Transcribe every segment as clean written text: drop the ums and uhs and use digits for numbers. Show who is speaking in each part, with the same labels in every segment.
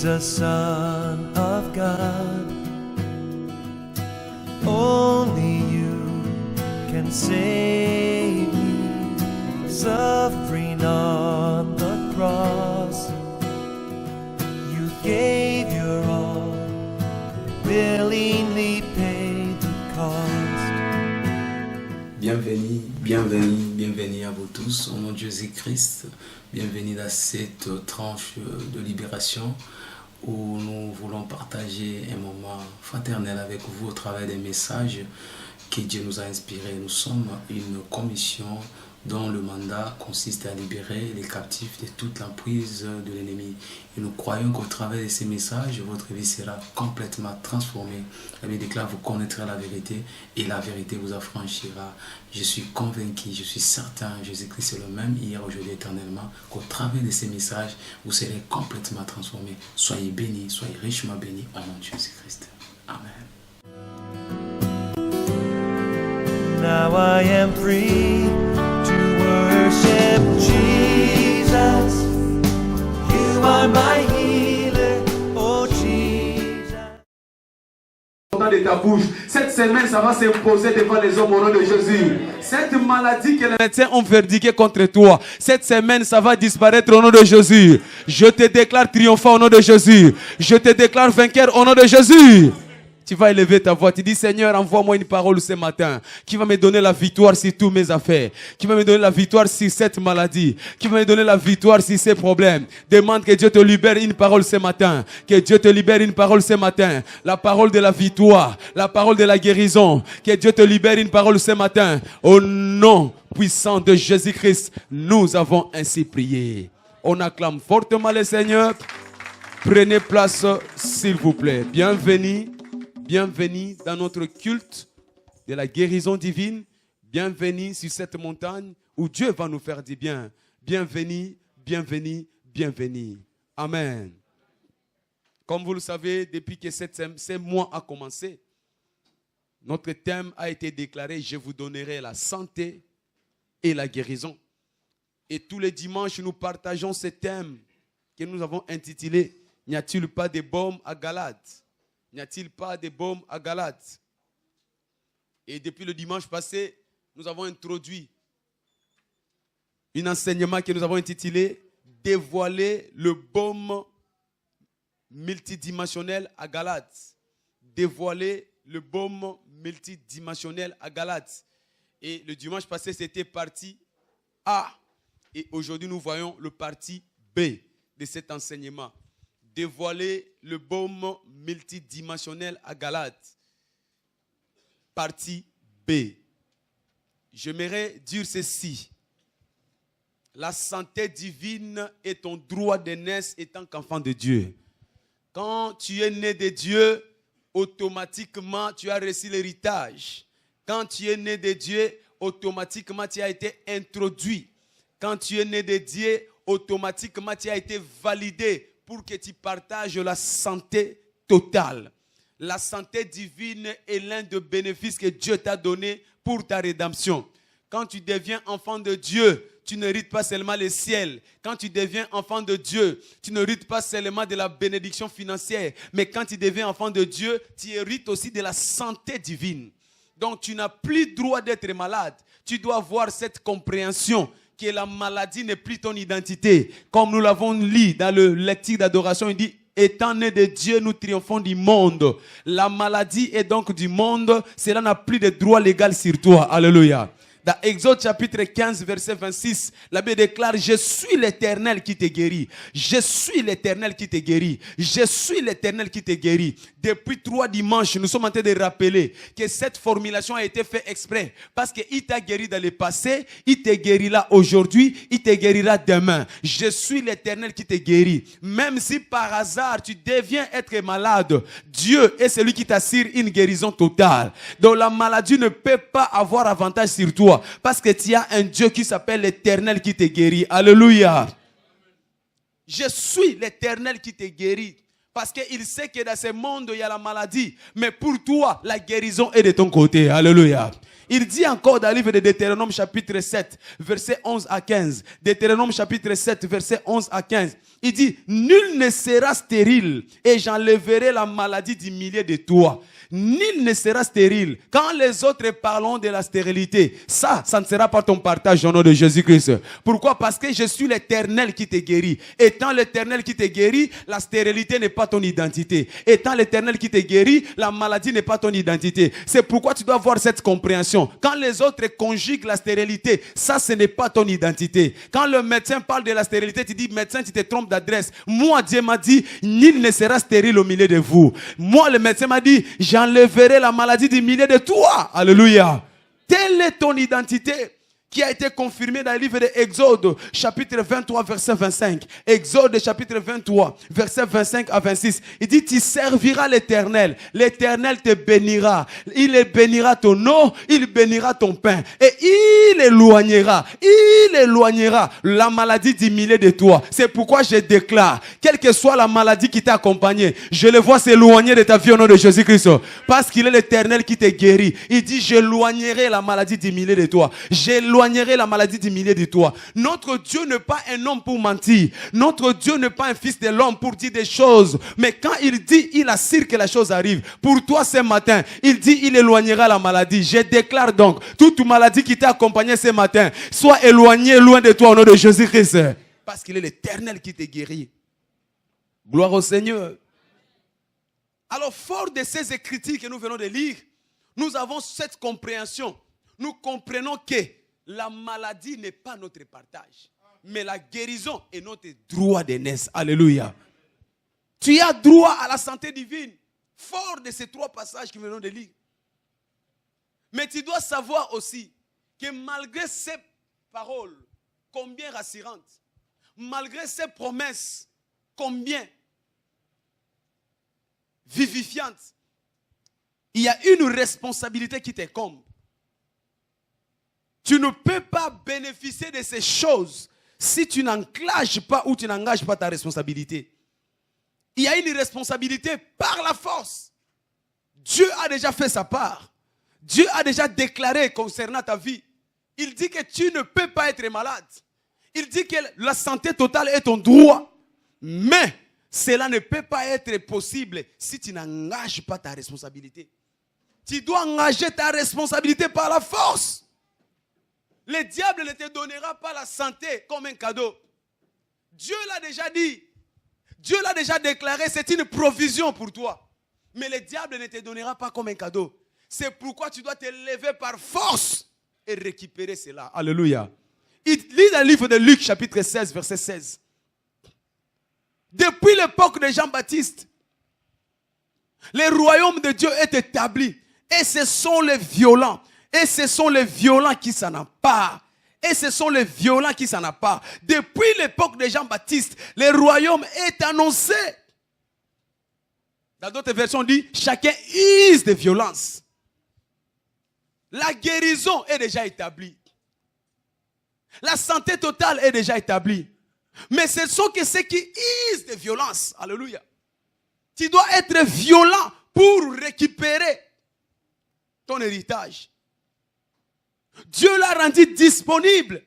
Speaker 1: Jesus, Son of God. Only you can save me, suffering on the cross. You gave your all, willingly paid the cost.
Speaker 2: Bienvenue, bienvenue, bienvenue à vous tous au nom de Jésus-Christ. Bienvenue dans cette tranche de libération où nous voulons partager un moment fraternel avec vous au travers des messages que Dieu nous a inspirés. Nous sommes une commission dont le mandat consiste à libérer les captifs de toute l'emprise de l'ennemi. Et nous croyons qu'au travers de ces messages, votre vie sera complètement transformée. La Bible déclare, vous connaîtrez la vérité et la vérité vous affranchira. Je suis convaincu, je suis certain, Jésus-Christ est le même hier, aujourd'hui, éternellement, qu'au travers de ces messages, vous serez complètement transformés. Soyez bénis, soyez richement bénis au nom de Jésus-Christ. Amen.
Speaker 1: Now I am free to worship Jesus. You are my healer, oh Jesus.
Speaker 3: De ta bouche. Cette semaine, ça va s'imposer devant les hommes au nom de Jésus. Cette maladie que les médecins ont verdiquée contre toi, cette semaine, ça va disparaître au nom de Jésus. Je te déclare triomphant au nom de Jésus. Je te déclare vainqueur au nom de Jésus. Tu vas élever ta voix, tu dis Seigneur, envoie-moi une parole ce matin qui va me donner la victoire sur tous mes affaires, qui va me donner la victoire sur cette maladie, qui va me donner la victoire sur ces problèmes. Demande que Dieu te libère une parole ce matin, que Dieu te libère une parole ce matin, la parole de la victoire, la parole de la guérison, que Dieu te libère une parole ce matin. Au nom puissant de Jésus-Christ, nous avons ainsi prié. On acclame fortement le Seigneur. Prenez place s'il vous plaît. Bienvenue. Bienvenue dans notre culte de la guérison divine. Bienvenue sur cette montagne où Dieu va nous faire du bien. Bienvenue, bienvenue, bienvenue. Amen. Comme vous le savez, depuis que ce mois a commencé, notre thème a été déclaré « Je vous donnerai la santé et la guérison ». Et tous les dimanches, nous partageons ce thème que nous avons intitulé « N'y a-t-il pas de baume à Galade ?» N'y a-t-il pas de baume à Galate? Et depuis le dimanche passé, nous avons introduit un enseignement que nous avons intitulé « Dévoiler le baume multidimensionnel à Galate ». Dévoiler le baume multidimensionnel à Galate. Et le dimanche passé, c'était partie A. Et aujourd'hui, nous voyons le partie B de cet enseignement. Dévoiler le baume multidimensionnel à Galate. Partie B. J'aimerais dire ceci. La santé divine est ton droit d'aînesse étant qu'enfant de Dieu. Quand tu es né de Dieu, automatiquement tu as reçu l'héritage. Quand tu es né de Dieu, automatiquement tu as été introduit. Quand tu es né de Dieu, automatiquement tu as été validé pour que tu partages la santé totale. La santé divine est l'un des bénéfices que Dieu t'a donné pour ta rédemption. Quand tu deviens enfant de Dieu, tu n'hérites pas seulement le ciel. Quand tu deviens enfant de Dieu, tu n'hérites pas seulement de la bénédiction financière. Mais quand tu deviens enfant de Dieu, tu hérites aussi de la santé divine. Donc tu n'as plus droit d'être malade. Tu dois avoir cette compréhension que la maladie n'est plus ton identité. Comme nous l'avons lu dans le lecture d'adoration, il dit, étant né de Dieu, nous triomphons du monde. La maladie est donc du monde. Cela n'a plus de droit légal sur toi. Alléluia. Dans Exode chapitre 15, verset 26, la Bible déclare « Je suis l'Éternel qui te guérit. Je suis l'Éternel qui te guérit. Je suis l'Éternel qui te guérit. » Depuis 3 dimanches, nous sommes en train de rappeler que cette formulation a été faite exprès. Parce qu'il t'a guéri dans le passé, il te guérira aujourd'hui, il te guérira demain. Je suis l'Éternel qui te guérit. Même si par hasard tu deviens être malade, Dieu est celui qui t'assure une guérison totale. Donc la maladie ne peut pas avoir avantage sur toi. Parce que tu as un Dieu qui s'appelle l'Éternel qui te guérit. Alléluia. Je suis l'Éternel qui te guérit. Parce qu'il sait que dans ce monde, il y a la maladie. Mais pour toi, la guérison est de ton côté. Alléluia. Il dit encore dans le livre de Deutéronome chapitre 7, verset 11 à 15. Deutéronome chapitre 7, verset 11 à 15. Il dit, nul ne sera stérile et j'enlèverai la maladie du milieu de toi. Nul ne sera stérile. Quand les autres parlent de la stérilité, ça ne sera pas ton partage au nom de Jésus-Christ. Pourquoi? Parce que je suis l'Éternel qui te guérit. Étant l'Éternel qui te guérit, la stérilité n'est pas ton identité. Étant l'Éternel qui te guérit, la maladie n'est pas ton identité. C'est pourquoi tu dois avoir cette compréhension. Quand les autres conjuguent la stérilité, ça ce n'est pas ton identité. Quand le médecin parle de la stérilité, tu dis, médecin, tu te trompes d'adresse. Moi, Dieu m'a dit, nul ne sera stérile au milieu de vous. Moi, le médecin m'a dit, j'enlèverai la maladie du milieu de toi. Alléluia. Telle est ton identité qui a été confirmée dans le livre de Exode, chapitre 23, verset 25. Exode, chapitre 23, verset 25 à 26. Il dit, tu serviras l'Éternel. L'Éternel te bénira. Il bénira ton eau, il bénira ton pain. Et il éloignera la maladie du milieu de toi. C'est pourquoi je déclare, quelle que soit la maladie qui t'a accompagné, je le vois s'éloigner de ta vie au nom de Jésus-Christ. Parce qu'il est l'Éternel qui te guérit. Il dit, j'éloignerai la maladie du milieu de toi. J'éloignerai la maladie du milieu de toi. Notre Dieu n'est pas un homme pour mentir. Notre Dieu n'est pas un fils de l'homme pour dire des choses. Mais quand il dit, il assure que la chose arrive. Pour toi ce matin, il dit, il éloignera la maladie. Je déclare donc, toute maladie qui t'a accompagné ce matin, soit éloignée loin de toi au nom de Jésus-Christ. Parce qu'il est l'Éternel qui te guérit. Gloire au Seigneur. Alors, fort de ces écritures que nous venons de lire, nous avons cette compréhension. Nous comprenons que la maladie n'est pas notre partage, mais la guérison est notre droit d'aînesse. Alléluia. Tu as droit à la santé divine, fort de ces trois passages que nous venons de lire. Mais tu dois savoir aussi que malgré ces paroles, combien rassurantes, malgré ces promesses, combien vivifiantes, il y a une responsabilité qui t'incombe. Tu ne peux pas bénéficier de ces choses si tu n'engages pas ou tu n'engages pas ta responsabilité. Il y a une responsabilité par la force. Dieu a déjà fait sa part. Dieu a déjà déclaré concernant ta vie. Il dit que tu ne peux pas être malade. Il dit que la santé totale est ton droit. Mais cela ne peut pas être possible si tu n'engages pas ta responsabilité. Tu dois engager ta responsabilité par la force. Le diable ne te donnera pas la santé comme un cadeau. Dieu l'a déjà dit. Dieu l'a déjà déclaré, c'est une provision pour toi. Mais le diable ne te donnera pas comme un cadeau. C'est pourquoi tu dois te lever par force et récupérer cela. Alléluia. Il lit dans le livre de Luc, chapitre 16, verset 16. Depuis l'époque de Jean-Baptiste, le royaume de Dieu est établi. Et ce sont les violents. Et ce sont les violents qui s'en emparent. Et ce sont les violents qui s'en emparent. Depuis l'époque de Jean-Baptiste, le royaume est annoncé. Dans d'autres versions, on dit, chacun use de violence. La guérison est déjà établie. La santé totale est déjà établie. Mais ce sont que ceux qui usent de violence. Alléluia. Tu dois être violent pour récupérer ton héritage. Dieu l'a rendu disponible.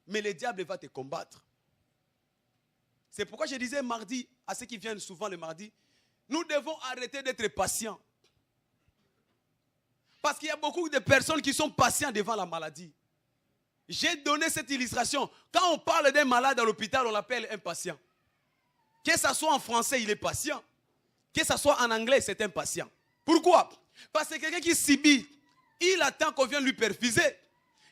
Speaker 3: Mais le diable va te combattre. C'est pourquoi je disais mardi, à ceux qui viennent souvent le mardi, nous devons arrêter d'être patients. Parce qu'il y a beaucoup de personnes qui sont patients devant la maladie. J'ai donné cette illustration. Quand on parle d'un malade à l'hôpital, on l'appelle un patient. Que ce soit en français, il est patient. Que ce soit en anglais, c'est un patient. Pourquoi? Parce que quelqu'un qui subit, il attend qu'on vienne lui perfuser.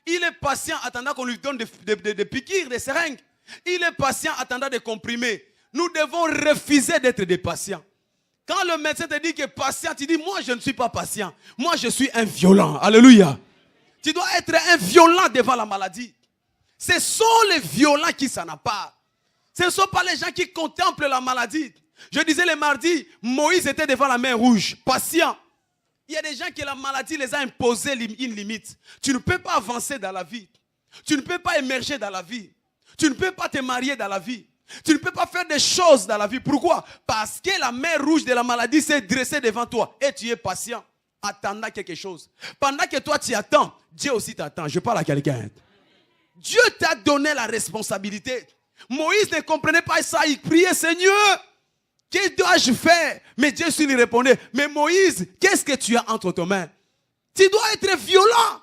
Speaker 3: Il est patient attendant qu'on lui donne des piqûres, des seringues. Il est patient attendant des comprimés. Nous devons refuser d'être des patients. Quand le médecin te dit que patient, tu dis, moi je ne suis pas patient. Moi je suis un violent. Alléluia. Tu dois être un violent devant la maladie. Ce sont les violents qui s'en emparent. Ce ne sont pas les gens qui contemplent la maladie. Je disais le mardi, Moïse était devant la mer rouge, patient. Il y a des gens qui la maladie les a imposé une limite. Tu ne peux pas avancer dans la vie. Tu ne peux pas émerger dans la vie. Tu ne peux pas te marier dans la vie. Tu ne peux pas faire des choses dans la vie. Pourquoi? Parce que la mer rouge de la maladie s'est dressée devant toi et tu es patient, attendant quelque chose. Pendant que toi tu attends, Dieu aussi t'attend. Je parle à quelqu'un. Dieu t'a donné la responsabilité. Moïse ne comprenait pas ça. Il priait, Seigneur, que dois-je faire? Mais Dieu lui répondait, mais Moïse, qu'est-ce que tu as entre tes mains? Tu dois être violent.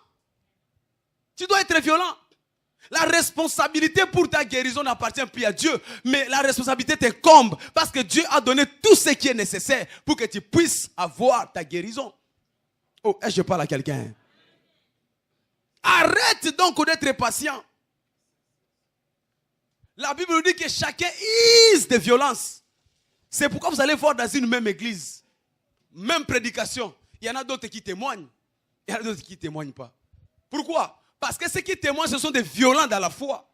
Speaker 3: Tu dois être violent. La responsabilité pour ta guérison n'appartient plus à Dieu, mais la responsabilité t'incombe parce que Dieu a donné tout ce qui est nécessaire pour que tu puisses avoir ta guérison. Oh, est-ce que je parle à quelqu'un? Arrête donc d'être patient. La Bible nous dit que chacun use de violence. C'est pourquoi vous allez voir dans une même église, même prédication, il y en a d'autres qui témoignent, il y en a d'autres qui ne témoignent pas. Pourquoi? Parce que ceux qui témoignent, ce sont des violents dans la foi.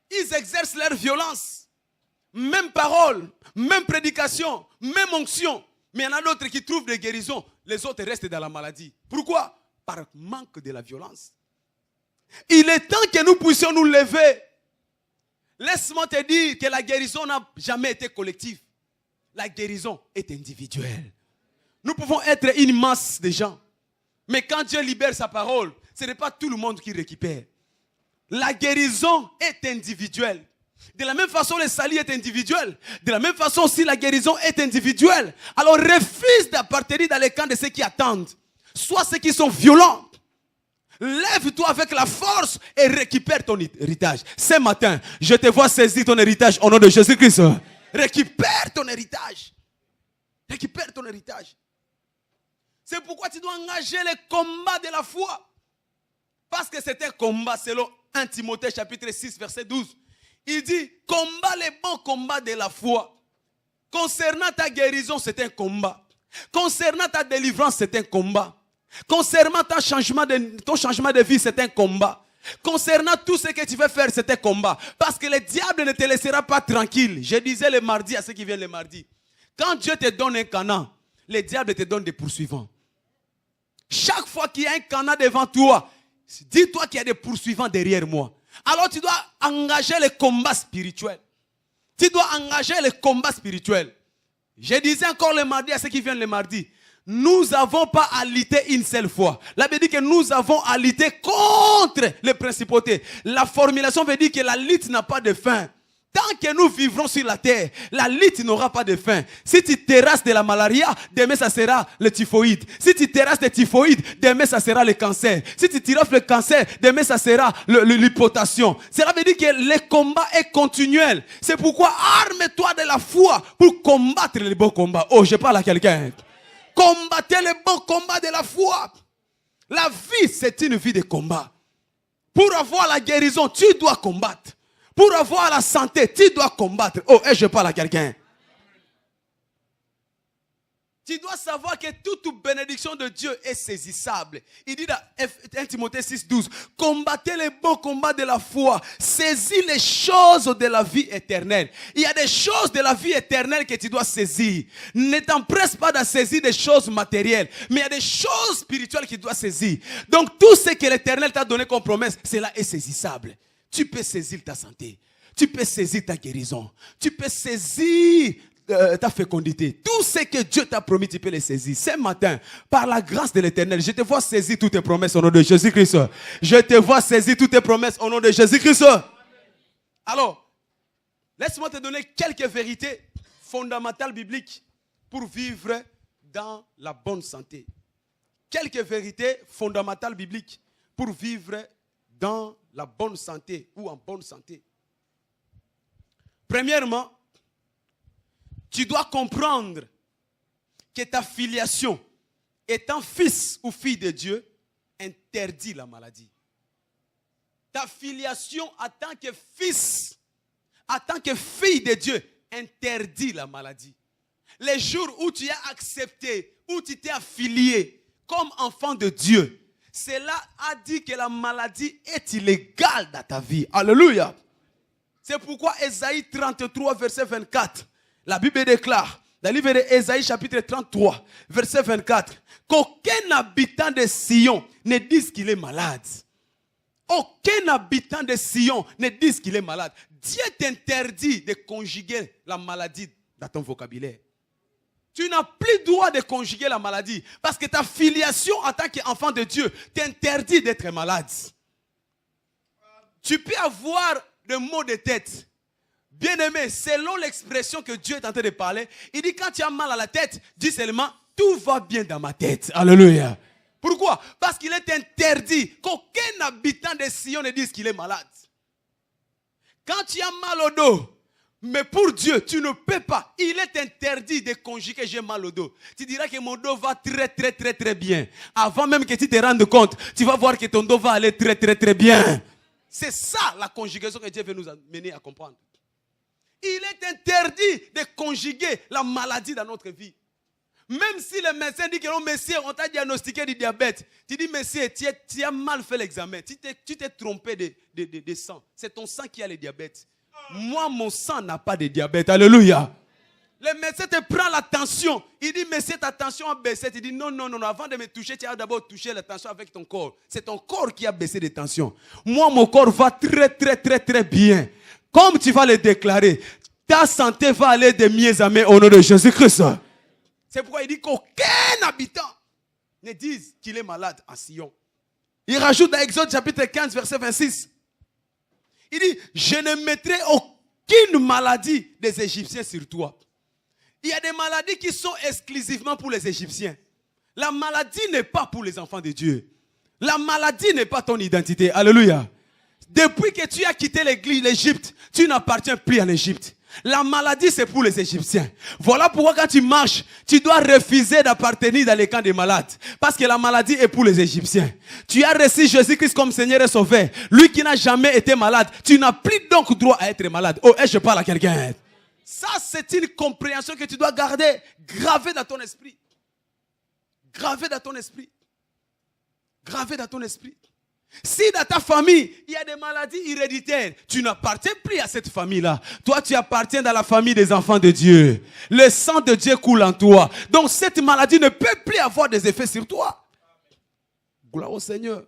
Speaker 3: Ils exercent leur violence. Même parole, même prédication, même onction. Mais il y en a d'autres qui trouvent des guérisons. Les autres restent dans la maladie. Pourquoi? Par manque de la violence. Il est temps que nous puissions nous lever. Laisse-moi te dire que la guérison n'a jamais été collective. La guérison est individuelle. Nous pouvons être une masse de gens. Mais quand Dieu libère sa parole, ce n'est pas tout le monde qui récupère. La guérison est individuelle. De la même façon, le salut est individuel. De la même façon aussi, la guérison est individuelle. Alors refuse d'appartenir dans les camps de ceux qui attendent. Soit ceux qui sont violents. Lève-toi avec la force et récupère ton héritage. Ce matin, je te vois saisir ton héritage au nom de Jésus-Christ. Récupère ton héritage. Récupère ton héritage. C'est pourquoi tu dois engager les combats de la foi. Parce que c'est un combat selon 1 Timothée chapitre 6 verset 12. Il dit, combat les bons combats de la foi. Concernant ta guérison, c'est un combat. Concernant ta délivrance, c'est un combat. Concernant ton changement de vie, c'est un combat. Concernant tout ce que tu veux faire, c'est un combat. Parce que le diable ne te laissera pas tranquille. Je disais le mardi à ceux qui viennent le mardi. Quand Dieu te donne un canard, le diable te donne des poursuivants. Chaque fois qu'il y a un canard devant toi, dis-toi qu'il y a des poursuivants derrière moi. Alors tu dois engager le combat spirituel. Tu dois engager le combat spirituel. Je disais encore le mardi à ceux qui viennent le mardi. Nous n'avons pas à lutter une seule fois. La Bible dit que nous avons à lutter contre les principautés. La formulation veut dire que la lutte n'a pas de fin. Tant que nous vivrons sur la terre, la lutte n'aura pas de fin. Si tu terrasses de la malaria, demain ça sera le typhoïde. Si tu terrasses de typhoïde, demain ça sera le cancer. Si tu terrasses le cancer, demain ça sera l'hypotension. Cela veut dire que le combat est continuel. C'est pourquoi arme-toi de la foi pour combattre les bons combats. Oh, je parle à quelqu'un. Combattez les bons combats de la foi. La vie, c'est une vie de combat. Pour avoir la guérison, tu dois combattre. Pour avoir la santé, tu dois combattre. Oh, et je parle à quelqu'un. Tu dois savoir que toute bénédiction de Dieu est saisissable. Il dit dans 1 Timothée 6, 12, combattez les bons combats de la foi. Saisis les choses de la vie éternelle. Il y a des choses de la vie éternelle que tu dois saisir. Ne t'empresse pas de saisir des choses matérielles. Mais il y a des choses spirituelles que tu dois saisir. Donc tout ce que l'Éternel t'a donné comme promesse, cela est saisissable. Tu peux saisir ta santé. Tu peux saisir ta guérison. Tu peux saisir ta fécondité. Tout ce que Dieu t'a promis, tu peux les saisir. Ce matin, par la grâce de l'Éternel, je te vois saisir toutes tes promesses au nom de Jésus-Christ. Je te vois saisir toutes tes promesses au nom de Jésus-Christ. Alors, laisse-moi te donner quelques vérités fondamentales bibliques pour vivre dans la bonne santé. Quelques vérités fondamentales bibliques pour vivre dans la bonne santé ou en bonne santé. Premièrement, tu dois comprendre que ta filiation, étant fils ou fille de Dieu, interdit la maladie. Ta filiation en tant que fils, en tant que fille de Dieu, interdit la maladie. Les jours où tu as accepté, où tu t'es affilié comme enfant de Dieu, cela a dit que la maladie est illégale dans ta vie. Alléluia. C'est pourquoi Ésaïe 33, verset 24, la Bible déclare, dans le livre d'Ésaïe chapitre 33, verset 24, qu'aucun habitant de Sion ne dise qu'il est malade. Aucun habitant de Sion ne dise qu'il est malade. Dieu t'interdit de conjuguer la maladie dans ton vocabulaire. Tu n'as plus droit de conjuguer la maladie parce que ta filiation en tant qu'enfant de Dieu t'interdit d'être malade. Tu peux avoir des maux de tête, Bien-aimé, selon l'expression que Dieu est en train de parler, il dit quand tu as mal à la tête, dis seulement tout va bien dans ma tête. Alléluia. Pourquoi? Parce qu'il est interdit qu'aucun habitant de Sion ne dise qu'il est malade. Quand tu as mal au dos, mais pour Dieu, tu ne peux pas. Il est interdit de conjuguer j'ai mal au dos. Tu diras que mon dos va très bien. Avant même que tu te rendes compte, tu vas voir que ton dos va aller très bien. C'est ça la conjugaison que Dieu veut nous amener à comprendre. Il est interdit de conjuguer la maladie dans notre vie. Même si le médecin dit que non, monsieur, on t'a diagnostiqué du diabète. Tu dis, monsieur, tu as mal fait l'examen. Tu t'es trompé de sang. C'est ton sang qui a le diabète. Moi, mon sang n'a pas de diabète. Alléluia. Le médecin te prend la tension. Il dit, monsieur, ta tension a baissé. Tu dis, non. Avant de me toucher, tu as d'abord touché la tension avec ton corps. C'est ton corps qui a baissé de tension. Moi, mon corps va très bien. Comme tu vas le déclarer, ta santé va aller de mieux en mieux au nom de Jésus-Christ. C'est pourquoi il dit qu'aucun habitant ne dise qu'il est malade en Sion. Il rajoute dans Exode chapitre 15, verset 26. Il dit, je ne mettrai aucune maladie des Égyptiens sur toi. Il y a des maladies qui sont exclusivement pour les Égyptiens. La maladie n'est pas pour les enfants de Dieu. La maladie n'est pas ton identité. Alléluia. Depuis que tu as quitté l'Égypte, tu n'appartiens plus à l'Égypte. La maladie, c'est pour les Égyptiens. Voilà pourquoi quand tu marches, tu dois refuser d'appartenir dans les camps des malades. Parce que la maladie est pour les Égyptiens. Tu as reçu Jésus-Christ comme Seigneur et Sauveur. Lui qui n'a jamais été malade. Tu n'as plus donc droit à être malade. Oh, et je parle à quelqu'un. Ça, c'est une compréhension que tu dois garder, gravée dans ton esprit. Gravée dans ton esprit. Gravée dans ton esprit. Si dans ta famille, il y a des maladies héréditaires, tu n'appartiens plus à cette famille-là. Toi, tu appartiens dans la famille des enfants de Dieu. Le sang de Dieu coule en toi. Donc, cette maladie ne peut plus avoir des effets sur toi. Gloire au Seigneur.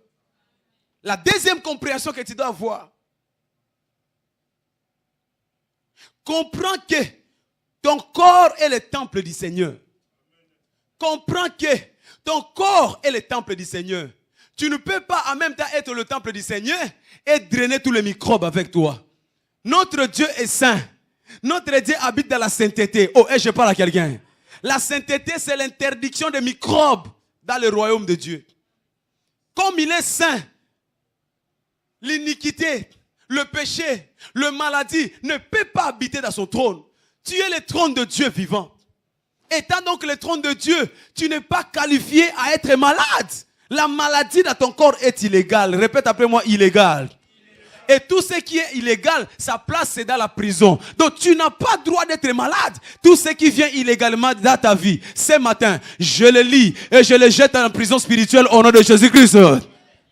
Speaker 3: La deuxième compréhension que tu dois avoir. Comprends que ton corps est le temple du Seigneur. Comprends que ton corps est le temple du Seigneur. Tu ne peux pas en même temps être le temple du Seigneur et drainer tous les microbes avec toi. Notre Dieu est saint. Notre Dieu habite dans la sainteté. Oh, et je parle à quelqu'un. La sainteté, c'est l'interdiction des microbes dans le royaume de Dieu. Comme il est saint, l'iniquité, le péché, le maladie ne peut pas habiter dans son trône. Tu es le trône de Dieu vivant. Étant donc le trône de Dieu, tu n'es pas qualifié à être malade. La maladie dans ton corps est illégale. Répète après moi, illégal. Et tout ce qui est illégal, sa place c'est dans la prison. Donc tu n'as pas droit d'être malade. Tout ce qui vient illégalement dans ta vie, ce matin, je le lis et je le jette en prison spirituelle au nom de Jésus-Christ.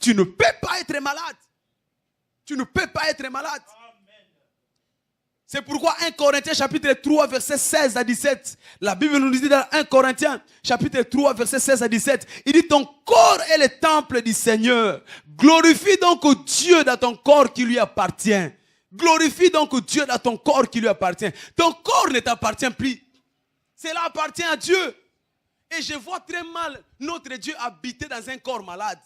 Speaker 3: Tu ne peux pas être malade. Tu ne peux pas être malade. C'est pourquoi 1 Corinthiens chapitre 3 verset 16 à 17. La Bible nous dit dans 1 Corinthiens chapitre 3 verset 16 à 17. Il dit ton corps est le temple du Seigneur. Glorifie donc Dieu dans ton corps qui lui appartient. Glorifie donc Dieu dans ton corps qui lui appartient. Ton corps ne t'appartient plus. Cela appartient à Dieu. Et je vois très mal notre Dieu habiter dans un corps malade.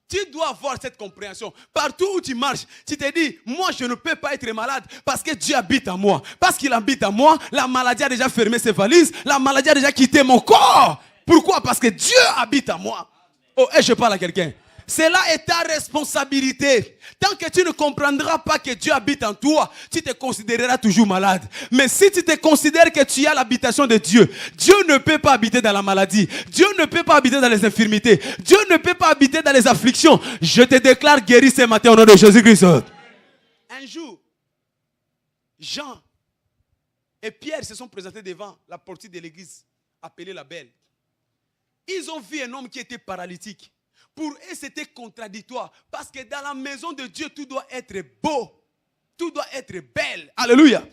Speaker 3: Tu dois avoir cette compréhension. Partout où tu marches, tu te dis, moi je ne peux pas être malade parce que Dieu habite en moi. Parce qu'il habite en moi, la maladie a déjà fermé ses valises, la maladie a déjà quitté mon corps. Pourquoi? Parce que Dieu habite en moi. Oh, et je parle à quelqu'un. Cela est ta responsabilité. Tant que tu ne comprendras pas que Dieu habite en toi, tu te considéreras toujours malade. Mais si tu te considères que tu as l'habitation de Dieu, Dieu ne peut pas habiter dans la maladie. Dieu ne peut pas habiter dans les infirmités. Dieu ne peut pas habiter dans les afflictions. Je te déclare guéri ce matin au nom de Jésus-Christ. Un jour, Jean et Pierre se sont présentés devant la porte de l'église appelée la Belle. Ils ont vu un homme qui était paralytique. Pour eux, c'était contradictoire. Parce que dans la maison de Dieu, tout doit être beau. Tout doit être belle. Alléluia.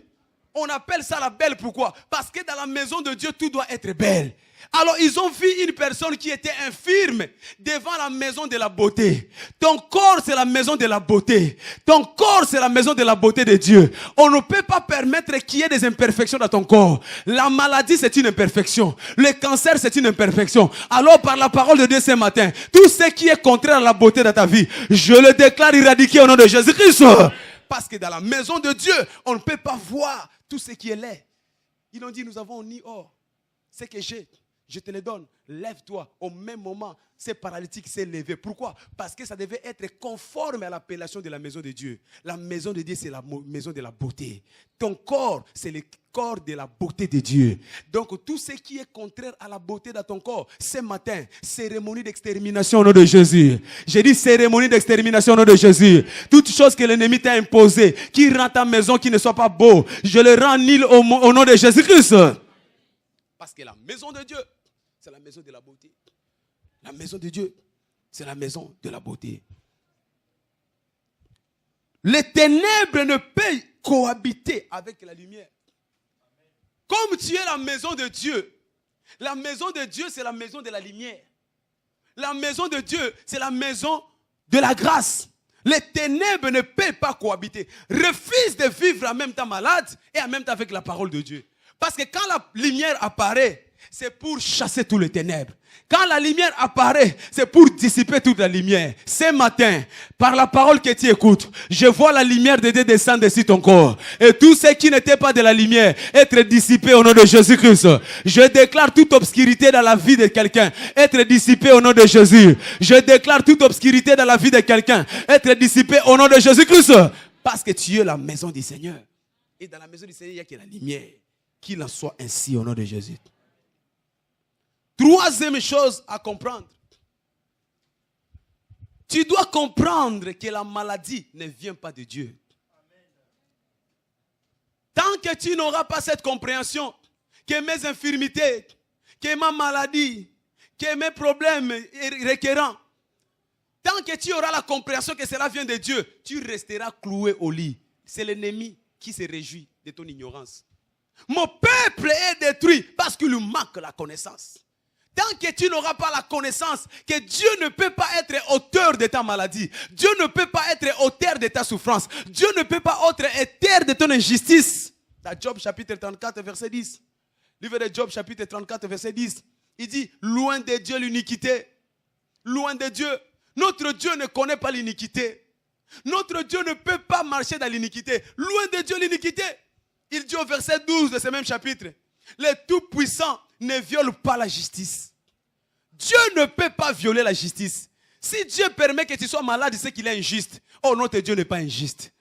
Speaker 3: On appelle ça la belle. Pourquoi? Parce que dans la maison de Dieu, tout doit être belle. Alors, ils ont vu une personne qui était infirme devant la maison de la beauté. Ton corps, c'est la maison de la beauté. Ton corps, c'est la maison de la beauté de Dieu. On ne peut pas permettre qu'il y ait des imperfections dans ton corps. La maladie, c'est une imperfection. Le cancer, c'est une imperfection. Alors, par la parole de Dieu ce matin, tout ce qui est contraire à la beauté de ta vie, je le déclare éradiqué au nom de Jésus-Christ. Parce que dans la maison de Dieu, on ne peut pas voir tout ce qui est laid. Ils ont dit, nous avons ni or. Ce que j'ai, je te le donne. Lève-toi. Au même moment, ce paralytique s'est levé. Pourquoi? Parce que ça devait être conforme à l'appellation de la maison de Dieu. La maison de Dieu, c'est la maison de la beauté. Ton corps, c'est le corps de la beauté de Dieu. Donc, tout ce qui est contraire à la beauté de ton corps, ce matin, cérémonie d'extermination au nom de Jésus. J'ai dit cérémonie d'extermination au nom de Jésus. Toute chose que l'ennemi t'a imposée, qui rend ta maison qui ne soit pas beau, je le rends nul au nom de Jésus-Christ. Parce que la maison de Dieu, c'est la maison de la beauté. La maison de Dieu, c'est la maison de la beauté. Les ténèbres ne peuvent cohabiter avec la lumière. Comme tu es la maison de Dieu, la maison de Dieu, c'est la maison de la lumière. La maison de Dieu, c'est la maison de la grâce. Les ténèbres ne peuvent pas cohabiter. Refuse de vivre en même temps malade et en même temps avec la parole de Dieu. Parce que quand la lumière apparaît, c'est pour chasser tous les ténèbres. Quand la lumière apparaît, c'est pour dissiper toute la lumière. Ce matin, par la parole que tu écoutes, je vois la lumière de Dieu descendre sur ton corps. Et tous ceux qui n'étaient pas de la lumière, être dissipés au nom de Jésus-Christ. Je déclare toute obscurité dans la vie de quelqu'un, être dissipée au nom de Jésus. Je déclare toute obscurité dans la vie de quelqu'un, être dissipée au nom de Jésus-Christ. Parce que tu es la maison du Seigneur. Et dans la maison du Seigneur, il n'y a que la lumière. Qu'il en soit ainsi au nom de Jésus. Troisième chose à comprendre. Tu dois comprendre que la maladie ne vient pas de Dieu. Tant que tu n'auras pas cette compréhension, que mes infirmités, que ma maladie, que mes problèmes récurrents, tant que tu auras la compréhension que cela vient de Dieu, tu resteras cloué au lit. C'est l'ennemi qui se réjouit de ton ignorance. Mon peuple est détruit parce qu'il lui manque la connaissance. Tant que tu n'auras pas la connaissance que Dieu ne peut pas être auteur de ta maladie, Dieu ne peut pas être auteur de ta souffrance, Dieu ne peut pas être auteur de ton injustice. Dans Job chapitre 34 verset 10, livre de Job chapitre 34 verset 10, il dit, loin de Dieu l'iniquité, loin de Dieu. Notre Dieu ne connaît pas l'iniquité. Notre Dieu ne peut pas marcher dans l'iniquité. Loin de Dieu l'iniquité. Il dit au verset 12 de ce même chapitre, le Tout-Puissant ne viole pas la justice. Dieu ne peut pas violer la justice. Si Dieu permet que tu sois malade, c'est qu'il est injuste. Oh, notre Dieu n'est pas injuste.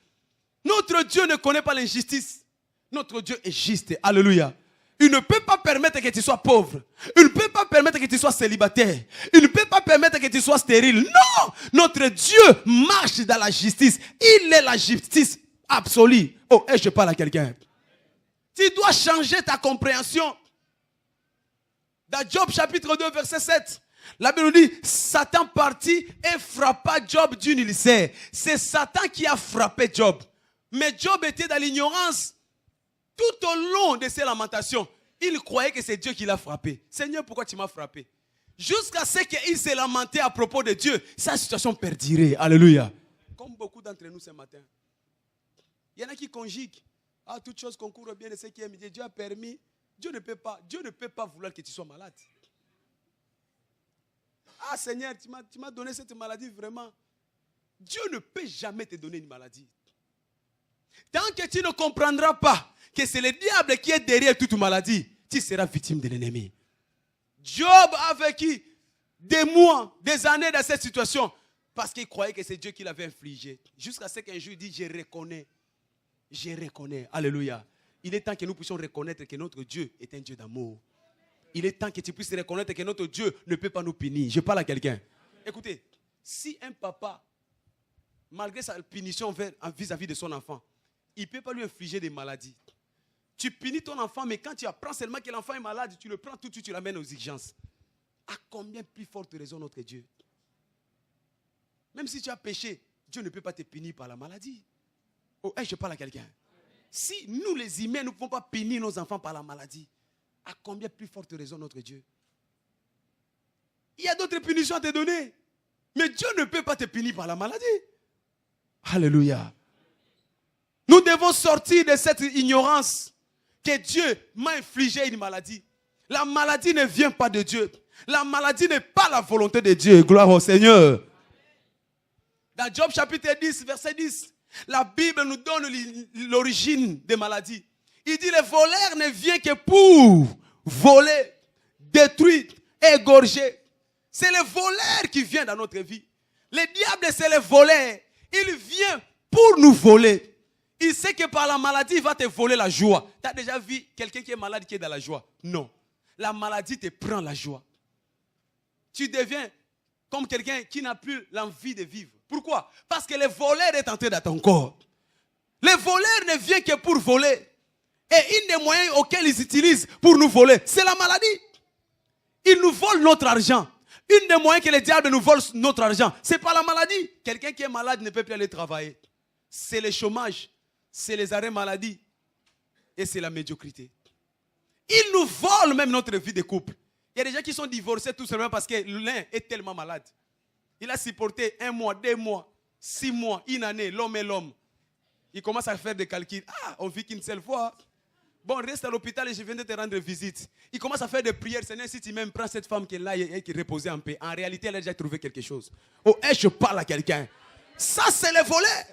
Speaker 3: Notre Dieu ne connaît pas l'injustice. Notre Dieu est juste. Alléluia. Il ne peut pas permettre que tu sois pauvre. Il ne peut pas permettre que tu sois célibataire. Il ne peut pas permettre que tu sois stérile. Non! Notre Dieu marche dans la justice. Il est la justice absolue. Oh, et je parle à quelqu'un. Tu dois changer ta compréhension. Dans Job chapitre 2 verset 7, la Bible dit, Satan partit et frappa Job d'une ulcère. C'est Satan qui a frappé Job. Mais Job était dans l'ignorance. Tout au long de ses lamentations, il croyait que c'est Dieu qui l'a frappé. Seigneur, pourquoi tu m'as frappé? Jusqu'à ce qu'il s'est lamenté à propos de Dieu, sa situation perdurait. Alléluia. Comme beaucoup d'entre nous ce matin. Il y en a qui conjuguent. Ah, toute chose concourt bien de ce qui aime Dieu. Dieu a permis. Dieu ne peut pas vouloir que tu sois malade. Ah Seigneur, tu m'as donné cette maladie vraiment. Dieu ne peut jamais te donner une maladie. Tant que tu ne comprendras pas que c'est le diable qui est derrière toute maladie, tu seras victime de l'ennemi. Job a vécu des mois, des années dans cette situation parce qu'il croyait que c'est Dieu qui l'avait infligé. Jusqu'à ce qu'un jour il dit, je reconnais. Alléluia. Il est temps que nous puissions reconnaître que notre Dieu est un Dieu d'amour. Il est temps que tu puisses reconnaître que notre Dieu ne peut pas nous punir. Je parle à quelqu'un. Écoutez, si un papa, malgré sa punition vis-à-vis de son enfant, il ne peut pas lui infliger des maladies. Tu punis ton enfant, mais quand tu apprends seulement que l'enfant est malade, tu le prends tout de suite, tu l'amènes aux exigences. À combien plus forte raison notre Dieu? Même si tu as péché, Dieu ne peut pas te punir par la maladie. Oh, je parle à quelqu'un. Si nous les humains ne pouvons pas punir nos enfants par la maladie, à combien plus forte raison notre Dieu? Il y a d'autres punitions à te donner. Mais Dieu ne peut pas te punir par la maladie. Alléluia. Nous devons sortir de cette ignorance que Dieu m'a infligé une maladie. La maladie ne vient pas de Dieu. La maladie n'est pas la volonté de Dieu. Gloire au Seigneur. Dans Job chapitre 10, verset 10, La Bible nous donne l'origine des maladies. Il dit le voleur ne vient que pour voler, détruire, égorger. C'est le voleur qui vient dans notre vie. Le diable, c'est le voleur. Il vient pour nous voler. Il sait que par la maladie, il va te voler la joie. Tu as déjà vu quelqu'un qui est malade qui est dans la joie? Non. La maladie te prend la joie. Tu deviens comme quelqu'un qui n'a plus l'envie de vivre. Pourquoi? Parce que le voleur est entré dans ton corps. Le voleur ne vient que pour voler. Et un des moyens auxquels ils utilisent pour nous voler, c'est la maladie. Ils nous volent notre argent. Un des moyens que le diable nous vole notre argent, c'est pas la maladie. Quelqu'un qui est malade ne peut plus aller travailler. C'est le chômage, c'est les arrêts maladie et c'est la médiocrité. Ils nous volent même notre vie de couple. Il y a des gens qui sont divorcés tout simplement parce que l'un est tellement malade. Il a supporté 1 mois, 2 mois, 6 mois, 1 année, l'homme et l'homme. Il commence à faire des calculs. Ah, on vit qu'une seule fois. Bon, reste à l'hôpital et je viens de te rendre visite. Il commence à faire des prières. Seigneur, si tu m'aimes, prends cette femme qui est là et qui reposait en paix. En réalité, elle a déjà trouvé quelque chose. Oh, je parle à quelqu'un. Ça, c'est le volet.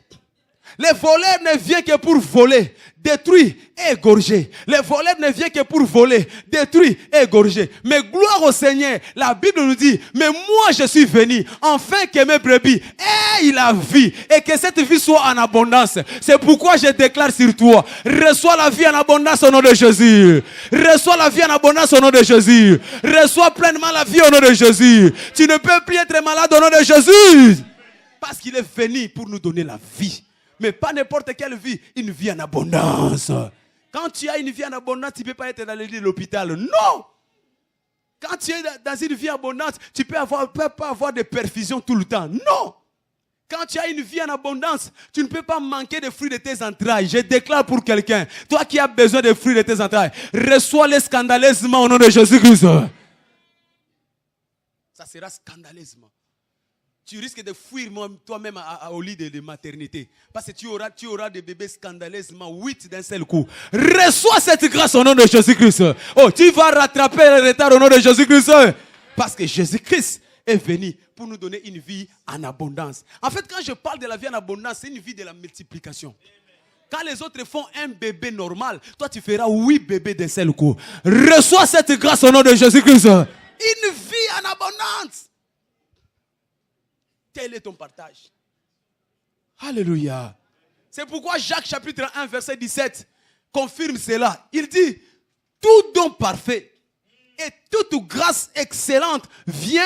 Speaker 3: Le voleur ne vient que pour voler, détruire et égorger. Le voleur ne vient que pour voler, détruire et égorger. Mais gloire au Seigneur, la Bible nous dit, mais moi je suis venu, afin que mes brebis aient la vie et que cette vie soit en abondance. C'est pourquoi je déclare sur toi, reçois la vie en abondance au nom de Jésus. Reçois la vie en abondance au nom de Jésus. Reçois pleinement la vie au nom de Jésus. Tu ne peux plus être malade au nom de Jésus. Parce qu'il est venu pour nous donner la vie. Mais pas n'importe quelle vie, une vie en abondance. Quand tu as une vie en abondance, tu ne peux pas être dans le lit de l'hôpital. Non! Quand tu es dans une vie abondante, tu ne peux pas avoir de perfusion tout le temps. Non! Quand tu as une vie en abondance, tu ne peux pas manquer de fruits de tes entrailles. Je déclare pour quelqu'un, toi qui as besoin de fruits de tes entrailles, reçois-les scandaleusement au nom de Jésus-Christ. Ça sera scandaleusement. Tu risques de fuir toi-même au lit de maternité. Parce que tu auras des bébés scandaleusement, 8 d'un seul coup. Reçois cette grâce au nom de Jésus-Christ. Oh, tu vas rattraper le retard au nom de Jésus-Christ. Parce que Jésus-Christ est venu pour nous donner une vie en abondance. En fait, quand je parle de la vie en abondance, c'est une vie de la multiplication. Quand les autres font un bébé normal, toi tu feras 8 bébés d'un seul coup. Reçois cette grâce au nom de Jésus-Christ. Une vie en abondance. Tel est ton partage. Alléluia. C'est pourquoi Jacques chapitre 1 verset 17 confirme cela. Il dit, tout don parfait et toute grâce excellente vient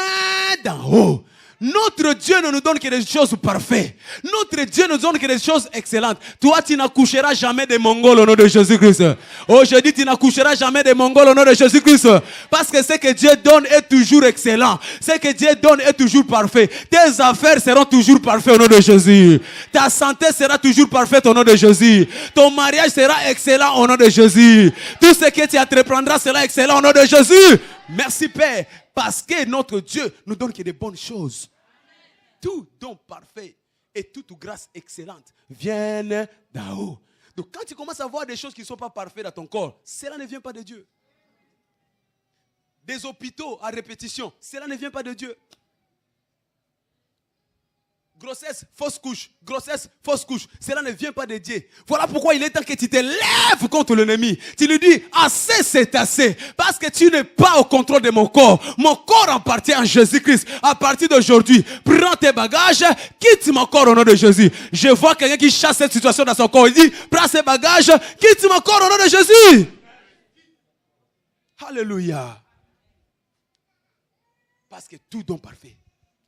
Speaker 3: d'en haut. Notre Dieu ne nous donne que des choses parfaites. Notre Dieu nous donne que des choses excellentes. Toi, tu n'accoucheras jamais des Mongols au nom de Jésus-Christ. Aujourd'hui, tu n'accoucheras jamais des Mongols au nom de Jésus-Christ. Parce que ce que Dieu donne est toujours excellent. Ce que Dieu donne est toujours parfait. Tes affaires seront toujours parfaites au nom de Jésus. Ta santé sera toujours parfaite au nom de Jésus. Ton mariage sera excellent au nom de Jésus. Tout ce que tu entreprendras sera excellent au nom de Jésus. Merci Père. Parce que notre Dieu nous donne que des bonnes choses. Tout don parfait et toute grâce excellente viennent d'en haut. Donc quand tu commences à voir des choses qui ne sont pas parfaites dans ton corps, cela ne vient pas de Dieu. Des hôpitaux à répétition, cela ne vient pas de Dieu. Grossesse, fausse couche, cela ne vient pas de Dieu. Voilà pourquoi il est temps que tu te lèves contre l'ennemi. Tu lui dis, assez c'est assez. Parce que tu n'es pas au contrôle de mon corps. Mon corps appartient à Jésus-Christ. À partir d'aujourd'hui, prends tes bagages, quitte mon corps au nom de Jésus. Je vois quelqu'un qui chasse cette situation dans son corps. Il dit, prends ses bagages, quitte mon corps au nom de Jésus. Alléluia. Parce que tout don parfait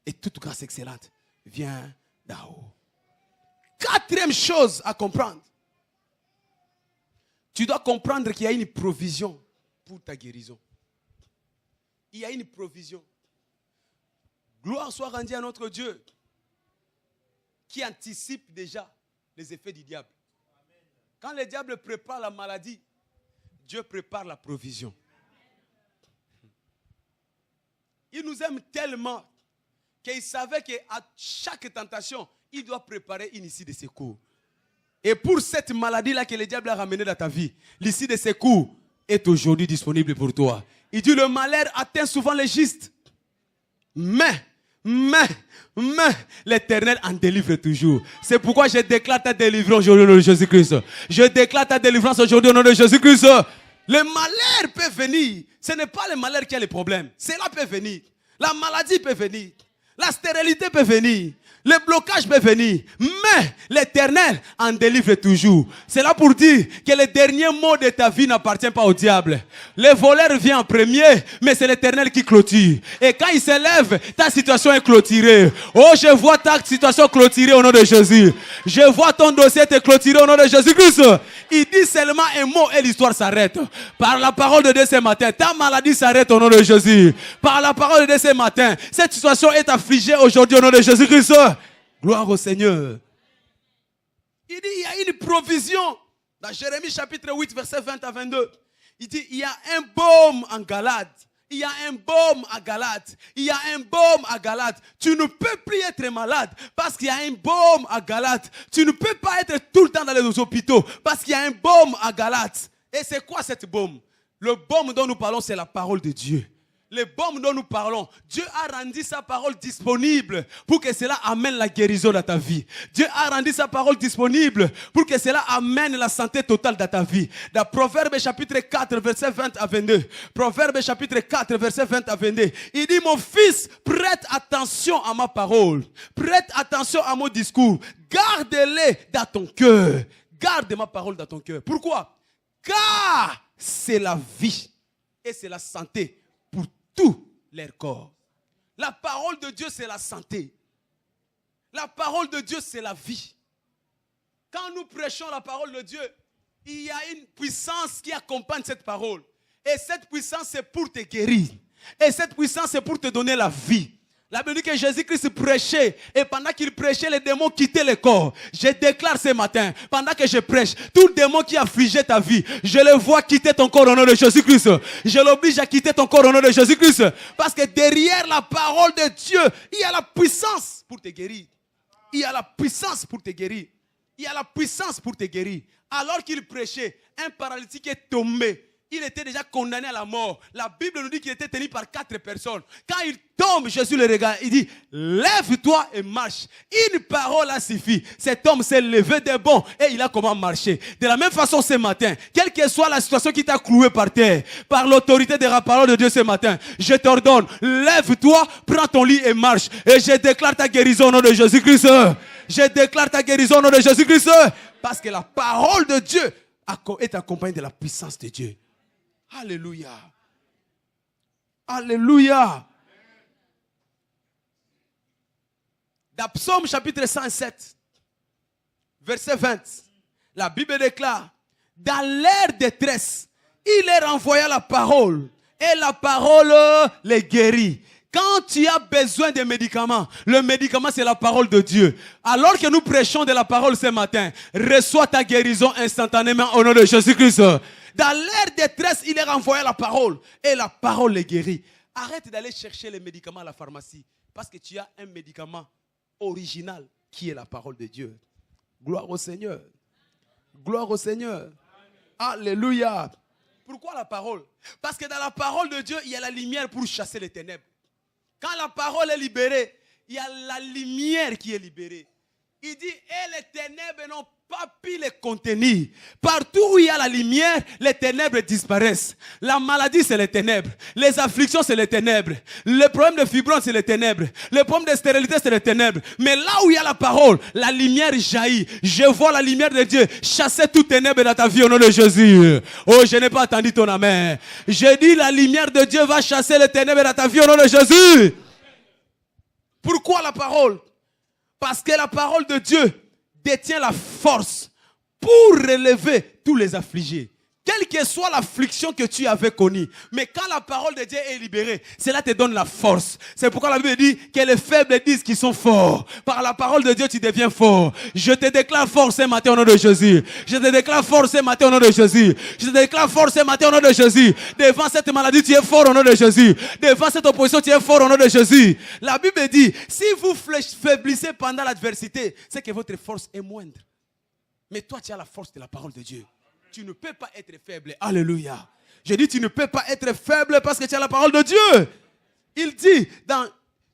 Speaker 3: et toute grâce excellente vient d'en haut. 4e chose à comprendre. Tu dois comprendre qu'il y a une provision pour ta guérison. Il y a une provision. Gloire soit rendue à notre Dieu qui anticipe déjà les effets du diable. Quand le diable prépare la maladie, Dieu prépare la provision. Il nous aime tellement qu'il savait qu'à chaque tentation, il doit préparer une issue de secours. Et pour cette maladie-là que le diable a ramenée dans ta vie, l'issue de secours est aujourd'hui disponible pour toi. Il dit, le malheur atteint souvent les justes. Mais Mais l'Éternel en délivre toujours. C'est pourquoi je déclare ta délivrance aujourd'hui au nom de Jésus-Christ. Je déclare ta délivrance aujourd'hui au nom de Jésus-Christ. Le malheur peut venir. Ce n'est pas le malheur qui a le problème. Cela peut venir. La maladie peut venir. La stérilité peut venir. Le blocage peut venir. Mais l'Éternel en délivre toujours. C'est là pour dire que le dernier mot de ta vie n'appartient pas au diable. Le voleur vient en premier, mais c'est l'Éternel qui clôture. Et quand il s'élève, ta situation est clôturée. Oh, je vois ta situation clôturée au nom de Jésus. Je vois ton dossier te clôturé au nom de Jésus-Christ. Il dit seulement un mot et l'histoire s'arrête. Par la parole de Dieu ce matin, ta maladie s'arrête au nom de Jésus. Par la parole de Dieu ce matin, cette situation est affligée aujourd'hui au nom de Jésus-Christ. Gloire au Seigneur. Il dit, il y a une provision. Dans Jérémie chapitre 8, verset 20 à 22. Il dit, il y a un baume en Galade. Il y a un baume à Galate. Il y a un baume à Galate. Tu ne peux plus être malade parce qu'il y a un baume à Galate. Tu ne peux pas être tout le temps dans les hôpitaux parce qu'il y a un baume à Galate. Et c'est quoi cette baume? Le baume dont nous parlons, c'est la parole de Dieu. Le baume dont nous parlons, Dieu a rendu sa parole disponible pour que cela amène la guérison dans ta vie. Dieu a rendu sa parole disponible pour que cela amène la santé totale dans ta vie. Dans Proverbe chapitre 4, verset 20 à 22. Proverbe chapitre 4, verset 20 à 22. Il dit, mon fils, prête attention à ma parole. Prête attention à mon discours. Garde-les dans ton cœur. Garde ma parole dans ton cœur. Pourquoi? Car c'est la vie et c'est la santé pour tout leur corps. La parole de Dieu, c'est la santé. La parole de Dieu, c'est la vie. Quand nous prêchons la parole de Dieu, il y a une puissance qui accompagne cette parole. Et cette puissance, c'est pour te guérir. Et cette puissance, c'est pour te donner la vie. La Bible dit que Jésus-Christ prêchait. Et pendant qu'il prêchait, les démons quittaient le corps. Je déclare ce matin, pendant que je prêche, tout démon qui affligeait ta vie, je le vois quitter ton corps au nom de Jésus-Christ. Je l'oblige à quitter ton corps au nom de Jésus-Christ. Parce que derrière la parole de Dieu, il y a la puissance pour te guérir. Il y a la puissance pour te guérir. Il y a la puissance pour te guérir. Alors qu'il prêchait, un paralytique est tombé. Il était déjà condamné à la mort. La Bible nous dit qu'il était tenu par 4 personnes. Quand il tombe, Jésus le regarde. Il dit, lève-toi et marche. Une parole a suffi. Cet homme s'est levé de bon et il a comment marcher. De la même façon ce matin, quelle que soit la situation qui t'a cloué par terre, par l'autorité de la parole de Dieu ce matin, je t'ordonne, lève-toi, prends ton lit et marche. Et je déclare ta guérison au nom de Jésus-Christ. Je déclare ta guérison au nom de Jésus-Christ. Parce que la parole de Dieu est accompagnée de la puissance de Dieu. Alléluia. Alléluia. Dans Psaume chapitre 107, verset 20, la Bible déclare, dans leur détresse, il leur envoya la parole et la parole les guérit. Quand tu as besoin de médicaments, le médicament c'est la parole de Dieu. Alors que nous prêchons de la parole ce matin, reçois ta guérison instantanément au nom de Jésus-Christ. Dans leur détresse, il leur envoya la parole et la parole les guérit. Arrête d'aller chercher les médicaments à la pharmacie parce que tu as un médicament original qui est la parole de Dieu. Gloire au Seigneur. Gloire au Seigneur. Alléluia. Pourquoi la parole? Parce que dans la parole de Dieu, il y a la lumière pour chasser les ténèbres. Quand la parole est libérée, il y a la lumière qui est libérée. Il dit, et les ténèbres n'ont pas pu les contenir. Partout où il y a la lumière, les ténèbres disparaissent. La maladie, c'est les ténèbres. Les afflictions, c'est les ténèbres. Le problème de fibrose, c'est les ténèbres. Le problème de stérilité, c'est les ténèbres. Mais là où il y a la parole, la lumière jaillit. Je vois la lumière de Dieu chasser toutes ténèbres dans ta vie au nom de Jésus. Oh, je n'ai pas entendu ton amen. Je dis, la lumière de Dieu va chasser les ténèbres dans ta vie au nom de Jésus. Pourquoi la parole? Parce que la parole de Dieu détient la force pour relever tous les affligés. Quelle que soit l'affliction que tu avais connue. Mais quand la parole de Dieu est libérée, cela te donne la force. C'est pourquoi la Bible dit que les faibles disent qu'ils sont forts. Par la parole de Dieu, tu deviens fort. Je te déclare fort ce matin au nom de Jésus. Je te déclare fort ce matin au nom de Jésus. Je te déclare fort ce matin au nom de Jésus. Devant cette maladie, tu es fort au nom de Jésus. Devant cette opposition, tu es fort au nom de Jésus. La Bible dit, si vous faiblissez pendant l'adversité, c'est que votre force est moindre. Mais toi, tu as la force de la parole de Dieu. Tu ne peux pas être faible. Alléluia. Je dis, tu ne peux pas être faible parce que tu as la parole de Dieu. Il dit dans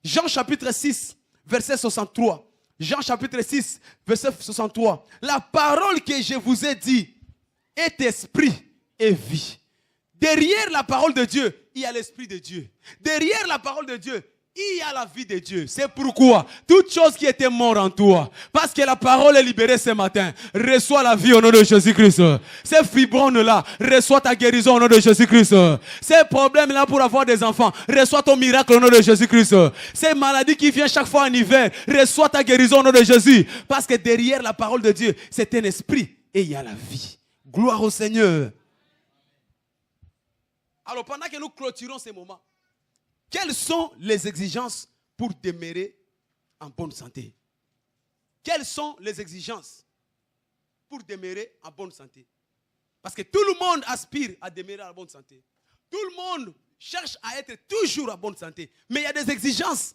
Speaker 3: Jean chapitre 6, verset 63. Jean chapitre 6, verset 63. La parole que je vous ai dit est esprit et vie. Derrière la parole de Dieu, il y a l'esprit de Dieu. Derrière la parole de Dieu, il y a la vie de Dieu. C'est pourquoi toute chose qui était morte en toi, parce que la parole est libérée ce matin, reçois la vie au nom de Jésus-Christ. Ces fibromes-là, reçois ta guérison au nom de Jésus-Christ. Ces problèmes-là pour avoir des enfants, reçois ton miracle au nom de Jésus-Christ. Ces maladies qui viennent chaque fois en hiver, reçois ta guérison au nom de Jésus. Parce que derrière la parole de Dieu, c'est un esprit et il y a la vie. Gloire au Seigneur. Alors pendant que nous clôturons ces moments, quelles sont les exigences pour demeurer en bonne santé? Quelles sont les exigences pour demeurer en bonne santé? Parce que tout le monde aspire à demeurer en bonne santé. Tout le monde cherche à être toujours en bonne santé. Mais il y a des exigences.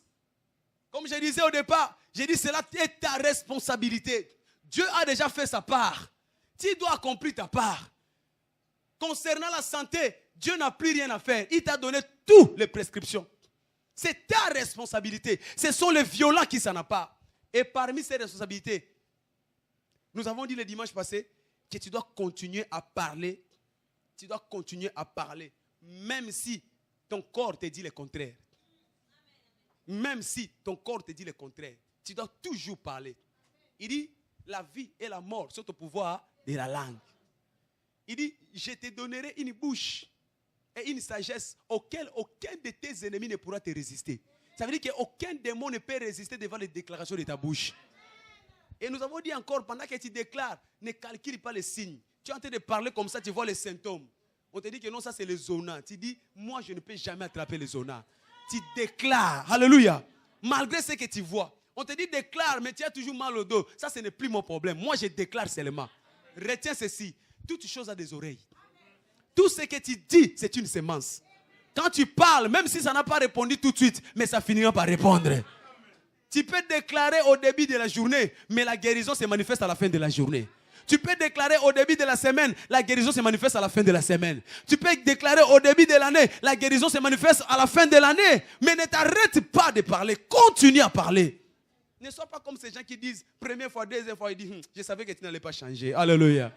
Speaker 3: Comme je disais au départ, j'ai dit cela est ta responsabilité. Dieu a déjà fait sa part. Tu dois accomplir ta part. Concernant la santé, Dieu n'a plus rien à faire. Il t'a donné toutes les prescriptions. C'est ta responsabilité. Ce sont les violents qui s'en appartent. Et parmi ces responsabilités, nous avons dit le dimanche passé que tu dois continuer à parler. Tu dois continuer à parler. Même si ton corps te dit le contraire. Même si ton corps te dit le contraire. Tu dois toujours parler. Il dit, la vie et la mort sont au pouvoir de la langue. Il dit, je te donnerai une bouche et une sagesse auquel aucun de tes ennemis ne pourra te résister. Ça veut dire qu'aucun démon ne peut résister devant les déclarations de ta bouche. Et nous avons dit encore, pendant que tu déclares, ne calcule pas les signes. Tu es en train de parler comme ça, tu vois les symptômes. On te dit que non, ça c'est les zonas. Tu dis, moi je ne peux jamais attraper les zonas. Tu déclares, alléluia, malgré ce que tu vois. On te dit déclare, mais tu as toujours mal au dos. Ça, ce n'est plus mon problème. Moi, je déclare seulement. Retiens ceci. Toute chose a des oreilles. Tout ce que tu dis, c'est une sémence. Quand tu parles, même si ça n'a pas répondu tout de suite, mais ça finira par répondre. Tu peux déclarer au début de la journée, mais la guérison se manifeste à la fin de la journée. Tu peux déclarer au début de la semaine, la guérison se manifeste à la fin de la semaine. Tu peux déclarer au début de l'année, la guérison se manifeste à la fin de l'année. Mais ne t'arrête pas de parler, continue à parler. Ne sois pas comme ces gens qui disent, première fois, deuxième fois, ils disent, je savais que tu n'allais pas changer. Alléluia.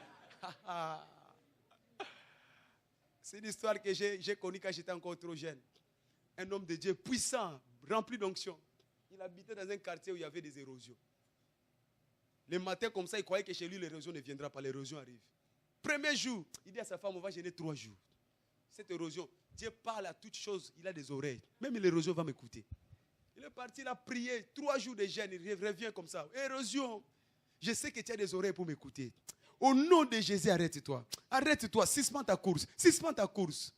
Speaker 3: C'est une histoire que j'ai connue quand j'étais encore trop jeune. Un homme de Dieu puissant, rempli d'onction. Il habitait dans un quartier où il y avait des érosions. Le matin comme ça, il croyait que chez lui, l'érosion ne viendra pas. L'érosion arrive. Premier jour, il dit à sa femme, on va gêner 3 jours. Cette érosion, Dieu parle à toutes choses, il a des oreilles. Même l'érosion va m'écouter. Il est parti, il a prié 3 jours de jeûne, il revient comme ça. Érosion, je sais que tu as des oreilles pour m'écouter. Au nom de Jésus, arrête-toi. Arrête-toi, suspends ta course. Suspends ta course.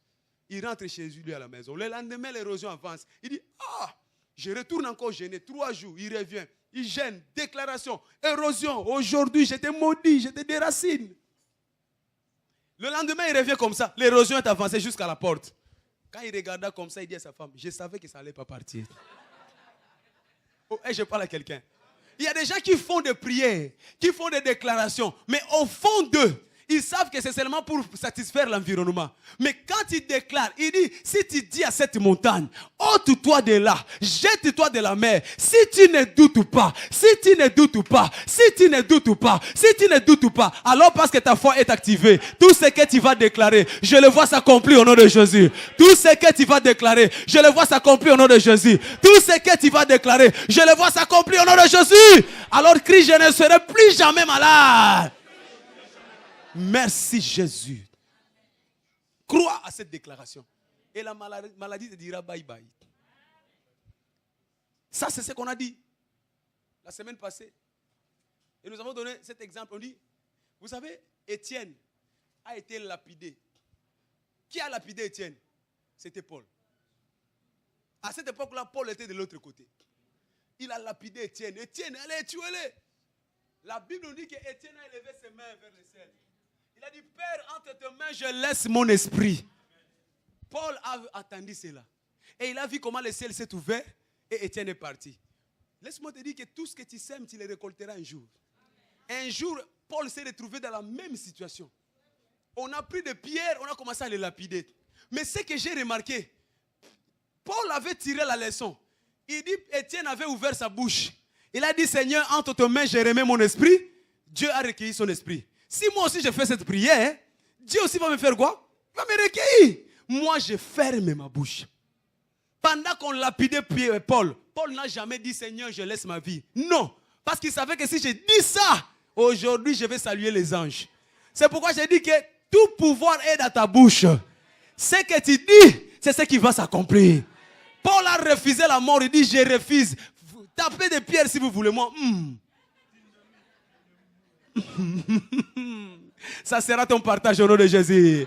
Speaker 3: Il rentre chez lui à la maison. Le lendemain, l'érosion avance. Il dit, je retourne encore gêner 3 jours. Il revient. Il gêne. Déclaration. Érosion. Aujourd'hui, je te maudis, je te déracine. Le lendemain, il revient comme ça. L'érosion est avancée jusqu'à la porte. Quand il regarda comme ça, il dit à sa femme, je savais que ça n'allait pas partir. Et je parle à quelqu'un. Il y a des gens qui font des prières, qui font des déclarations, mais au fond d'eux, ils savent que c'est seulement pour satisfaire l'environnement. Mais quand ils déclarent, il dit, si tu dis à cette montagne, ôte-toi de là, jette-toi de la mer, si tu ne doutes pas, si tu ne doutes pas, si tu ne doutes pas, si tu ne doutes pas, alors parce que ta foi est activée, tout ce que tu vas déclarer, je le vois s'accomplir au nom de Jésus. Tout ce que tu vas déclarer, je le vois s'accomplir au nom de Jésus. Tout ce que tu vas déclarer, je le vois s'accomplir au nom de Jésus. Alors crie, je ne serai plus jamais malade. Merci Jésus. Crois à cette déclaration. Et la maladie te dira bye bye. Ça, c'est ce qu'on a dit la semaine passée. Et nous avons donné cet exemple. On dit, vous savez, Étienne a été lapidé. Qui a lapidé Étienne? C'était Paul. À cette époque-là, Paul était de l'autre côté. Il a lapidé Étienne. Étienne, allez, tuez-le. La Bible nous dit qu'Étienne a élevé ses mains vers le ciel. Il a dit, Père, entre tes mains, je laisse mon esprit. Paul a attendu cela. Et il a vu comment le ciel s'est ouvert et Étienne est parti. Laisse-moi te dire que tout ce que tu sèmes, tu le récolteras un jour. Un jour, Paul s'est retrouvé dans la même situation. On a pris des pierres, on a commencé à les lapider. Mais ce que j'ai remarqué, Paul avait tiré la leçon Il dit, Étienne avait ouvert sa bouche. Il a dit, Seigneur, entre tes mains, j'ai remis mon esprit. Dieu a recueilli son esprit. Si moi aussi je fais cette prière, Dieu aussi va me faire quoi? Il va me recueillir. Moi, je ferme ma bouche. Pendant qu'on lapidait Paul, Paul n'a jamais dit, Seigneur, je laisse ma vie. Non, parce qu'il savait que si je dis ça, aujourd'hui, je vais saluer les anges. C'est pourquoi j'ai dit que tout pouvoir est dans ta bouche. Ce que tu dis, c'est ce qui va s'accomplir. Paul a refusé la mort, il dit, je refuse. Tapez des pierres si vous voulez, moi. Ça sera ton partage au nom de Jésus.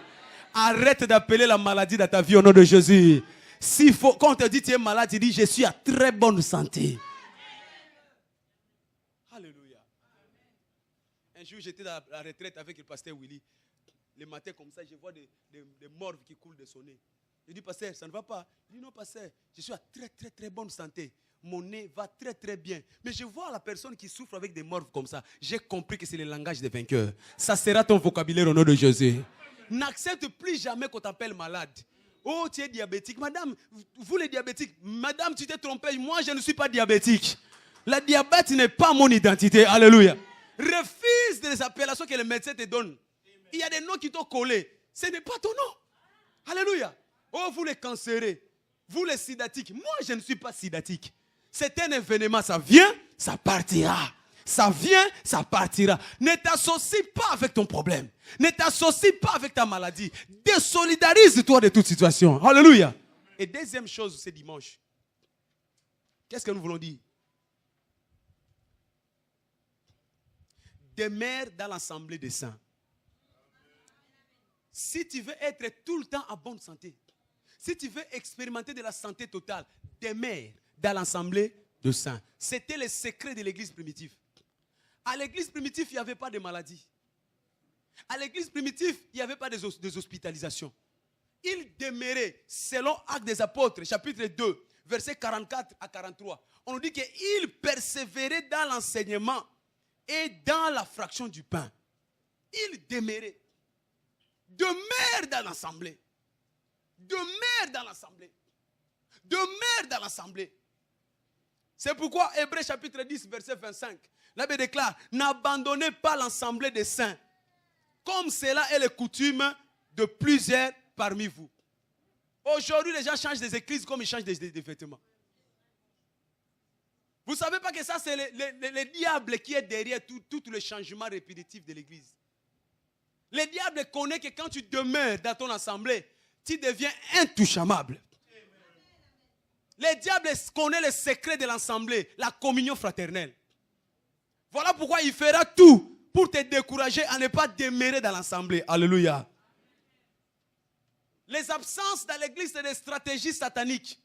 Speaker 3: Arrête d'appeler la maladie dans ta vie au nom de Jésus. S'il faut, quand on te dit tu es malade, tu dis je suis à très bonne santé. Alléluia. Un jour j'étais dans la retraite avec le pasteur Willy. Le matin comme ça, je vois des morts qui coulent de son nez. Je dis pasteur, ça ne va pas. Il dit non pasteur, je suis à très bonne santé. Mon nez va très bien. Mais je vois la personne qui souffre avec des morts comme ça. J'ai compris que c'est le langage des vainqueurs. Ça sera ton vocabulaire au nom de Jésus. N'accepte plus jamais qu'on t'appelle malade. Oh, tu es diabétique. Madame, vous les diabétiques, madame, tu t'es trompée. Moi, je ne suis pas diabétique. La diabète n'est pas mon identité. Alléluia. Refuse les appellations que le médecin te donne. Il y a des noms qui t'ont collé. Ce n'est pas ton nom. Alléluia. Oh, vous les cancérés. Vous les sidatiques. Moi, je ne suis pas sidatique. C'est un événement. Ça vient, ça partira. Ça vient, ça partira. Ne t'associe pas avec ton problème. Ne t'associe pas avec ta maladie. Désolidarise-toi de toute situation. Alléluia. Et deuxième chose, c'est dimanche. Qu'est-ce que nous voulons dire? Demeure dans l'assemblée des saints. Si tu veux être tout le temps en bonne santé, si tu veux expérimenter de la santé totale, demeure dans l'assemblée des saints. C'était le secret de l'église primitive. À l'église primitive, il n'y avait pas de maladie. À l'église primitive, il n'y avait pas des hospitalisations. Il demeurait, selon Actes des Apôtres, chapitre 2, versets 44 à 43. On nous dit qu'il persévérait dans l'enseignement et dans la fraction du pain. Il demeurait. Demeure dans l'assemblée. Demeure dans l'assemblée. Demeure dans l'assemblée. C'est pourquoi Hébreux chapitre 10, verset 25, la Bible déclare, n'abandonnez pas l'assemblée des saints, comme cela est la coutume de plusieurs parmi vous. Aujourd'hui, les gens changent des églises comme ils changent des vêtements. Vous ne savez pas que ça, c'est le diable qui est derrière tout le changement répétitif de l'église. Le diable connaît que quand tu demeures dans ton assemblée, tu deviens intouchable. Le diable connaît le secret de l'assemblée, la communion fraternelle. Voilà pourquoi il fera tout pour te décourager à ne pas demeurer dans l'assemblée. Alléluia. Les absences dans l'église, c'est des stratégies sataniques.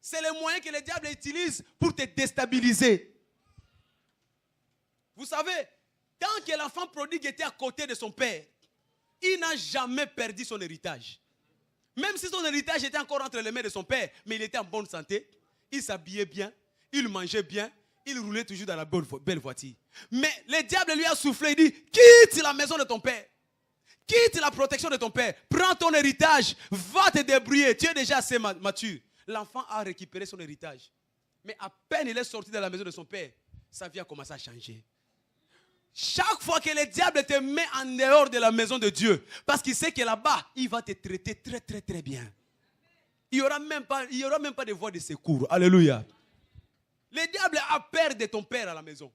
Speaker 3: C'est le moyen que le diable utilise pour te déstabiliser. Vous savez, tant que l'enfant prodigue était à côté de son père, il n'a jamais perdu son héritage. Même si son héritage était encore entre les mains de son père, mais il était en bonne santé, il s'habillait bien, il mangeait bien, il roulait toujours dans la belle voiture. Mais le diable lui a soufflé, il dit, quitte la maison de ton père, quitte la protection de ton père, prends ton héritage, va te débrouiller, tu es déjà assez mature. L'enfant a récupéré son héritage. Mais à peine il est sorti de la maison de son père, sa vie a commencé à changer. Chaque fois que le diable te met en dehors de la maison de Dieu, parce qu'il sait que là-bas, il va te traiter très bien. Il n'y aura même pas de voie de secours. Alléluia. Le diable a peur de ton père à la maison.